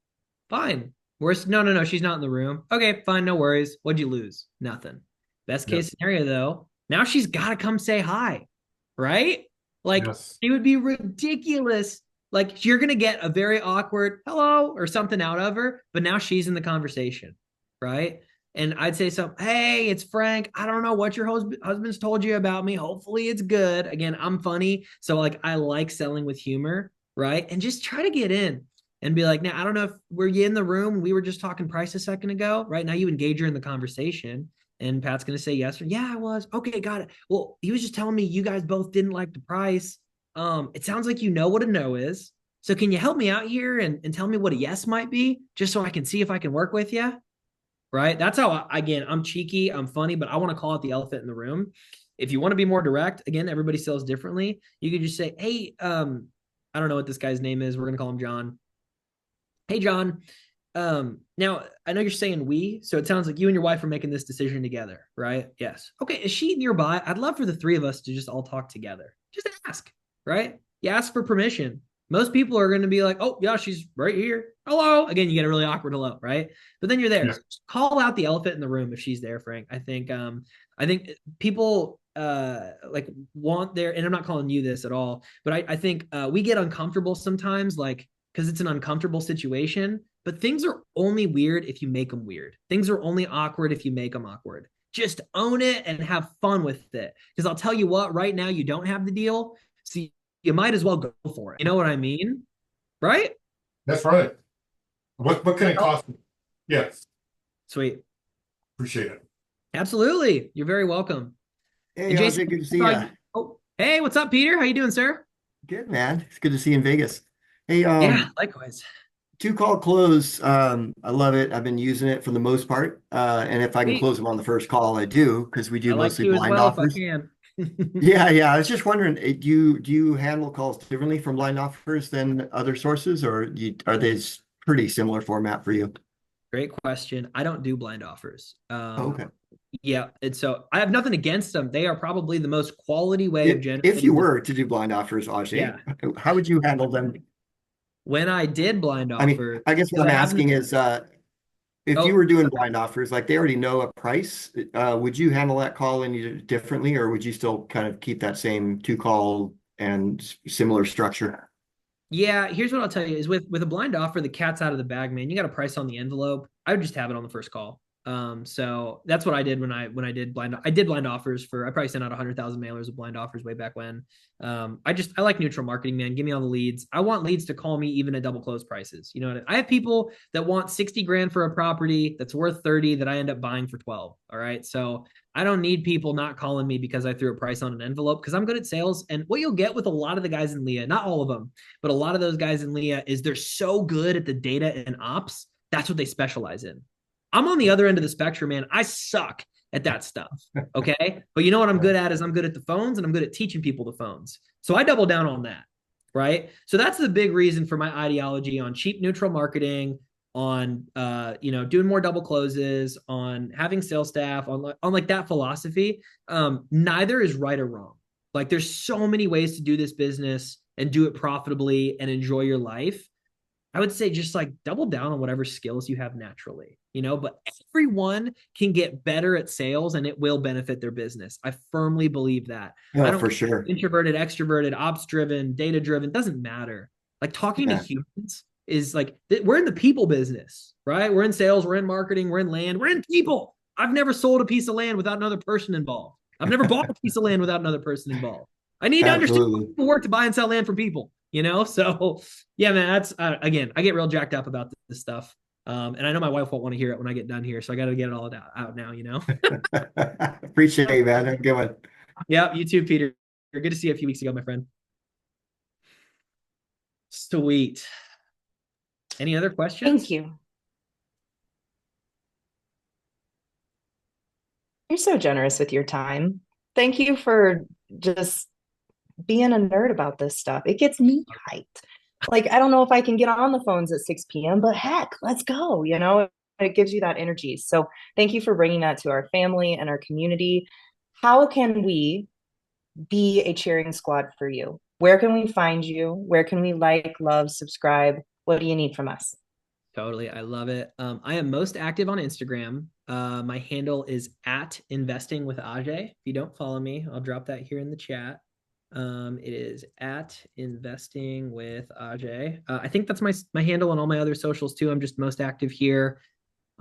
fine. Worst, no, no, no, she's not in the room. Okay, fine, no worries. What'd you lose? Nothing. Best Yep. case scenario, though, now she's got to come say hi, right? Like Yes. it would be ridiculous. Like you're gonna get a very awkward hello or something out of her, but now she's in the conversation, right? And I'd say something, hey, it's Frank. I don't know what your husband's told you about me. Hopefully it's good. Again, I'm funny. So like I like selling with humor, right? And just try to get in and be like, now I don't know if were you in the room? We were just talking price a second ago, right? Now you engage her in the conversation. And Pat's going to say yes or yeah, I was. Okay, got it. Well, he was just telling me you guys both didn't like the price. It sounds like you know what a no is. So can you help me out here and tell me what a yes might be, just so I can see if I can work with you? Right. That's how again, I'm cheeky, I'm funny, but I want to call out the elephant in the room. If you want to be more direct, again, everybody sells differently. You could just say, hey, I don't know what this guy's name is. We're going to call him John. Hey, John. Now I know you're saying we, so it sounds like you and your wife are making this decision together, right? Yes. Okay. Is she nearby? I'd love for the three of us to just all talk together. Just ask, right? You ask for permission. Most people are going to be like, oh, yeah, she's right here. Hello. Again, you get a really awkward hello, right? But then you're there. Yeah. So just call out the elephant in the room if she's there, Frank. I think people like want their, and I'm not calling you this at all, but I think we get uncomfortable sometimes, like because it's an uncomfortable situation. But things are only weird if you make them weird. Things are only awkward if you make them awkward. Just own it and have fun with it. Because I'll tell you what, right now you don't have the deal, so you might as well go for it. You know what I mean? Right? That's right. What can it cost me? Yes. Sweet. Appreciate it. Absolutely. You're very welcome. Hey, And Jason, Ajay, good to see you. oh, hey, what's up, Peter? How you doing, sir? Good, man. It's good to see you in Vegas. Hey, Yeah, likewise. two call close. I love it. I've been using it for the most part. And if I can Sweet. close them on the first call, I do because we I do like mostly to as blind well if I offers. can. Yeah, yeah. I was just wondering, do you handle calls differently from blind offers than other sources, or are they pretty similar format for you? Great question. I don't do blind offers. Oh, okay. Yeah, and so I have nothing against them. They are probably the most quality way of If you generating. were to do blind offers, Ajay, Yeah, how would you handle them? when I did blind I mean, offer, I guess what because I'm I haven't. asking is, if you Oh, were doing blind offers, like they already know a price, would you handle that call any differently, or would you still kind of keep that same two call and similar structure? yeah. Here's what I'll tell you: is with a blind offer, the cat's out of the bag, man. You got a price on the envelope. I would just have it on the first call. So that's what I did when I did blind. I did blind offers for. I probably sent out 100,000 mailers of blind offers way back when. I like neutral marketing, man. Give me all the leads. I want leads to call me even at double close prices. You know what I have people that want 60 grand for a property that's worth 30 that I end up buying for 12. All right, so I don't need people not calling me because I threw a price on an envelope because I'm good at sales. And what you'll get with a lot of the guys in Leah, not all of them, but a lot of those guys in Leah is they're so good at the data and ops. That's what they specialize in. I'm on the other end of the spectrum, man. I suck at that stuff. Okay. But you know what I'm good at is I'm good at the phones and I'm good at teaching people the phones. So I double down on that. Right. So that's the big reason for my ideology on cheap neutral marketing, on doing more double closes, on having sales staff, on like that philosophy. Neither is right or wrong. Like there's so many ways to do this business and do it profitably and enjoy your life. I would say just like double down on whatever skills you have naturally, but everyone can get better at sales and it will benefit their business. I firmly believe that. I Yeah, don't for care sure. introverted, extroverted, ops driven, data driven, doesn't matter. Like talking to Yeah, humans is like, we're in the people business, right? We're in sales, we're in marketing, we're in land, we're in people. I've never sold a piece of land without another person involved. I've never bought a piece of land without another person involved. I need to understand how absolutely. people work to buy and sell land from people, So yeah, man, that's again, I get real jacked up about this stuff. And I know my wife won't want to hear it when I get done here. So I got to get it all out now. Appreciate it, man. Have a good one. Yeah, you too, Peter. Good to see you a few weeks ago, my friend. Sweet. Any other questions? Thank you. You're so generous with your time. Thank you for just being a nerd about this stuff. It gets me hyped. Like, I don't know if I can get on the phones at 6 p.m., but heck, let's go. It gives you that energy. So thank you for bringing that to our family and our community. How can we be a cheering squad for you? Where can we find you? Where can we like, love, subscribe? What do you need from us? Totally. I love it. I am most active on Instagram. My handle is at investing with Ajay. If you don't follow me, I'll drop that here in the chat. It is at investing with Ajay. I think that's my handle on all my other socials too. I'm just most active here.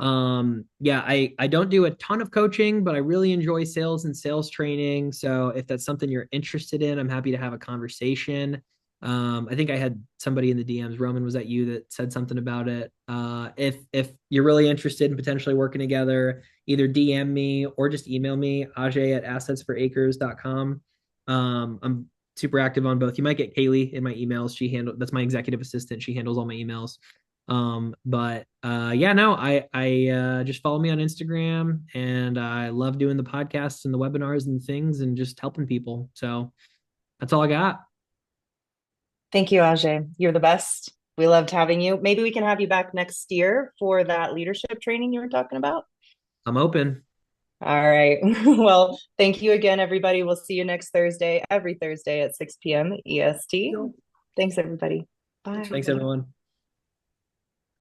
Yeah, I don't do a ton of coaching, but I really enjoy sales and sales training. So if that's something you're interested in, I'm happy to have a conversation. I think I had somebody in the DMs, Roman, was that you that said something about it? If you're really interested in potentially working together, either DM me or just email me, Ajay at assetsforacres.com. I'm super active on both. You might get Kaylee in my emails. That's my executive assistant. She handles all my emails. But yeah, no, I just follow me on Instagram, and I love doing the podcasts and the webinars and things and just helping people. So that's all I got. Thank you, Ajay. You're the best. We loved having you. Maybe we can have you back next year for that leadership training you were talking about. I'm open. All right. Well, thank you again, everybody. We'll see you next Thursday, every Thursday at 6 p.m. EST. Thanks, everybody. Bye. Thanks, everyone.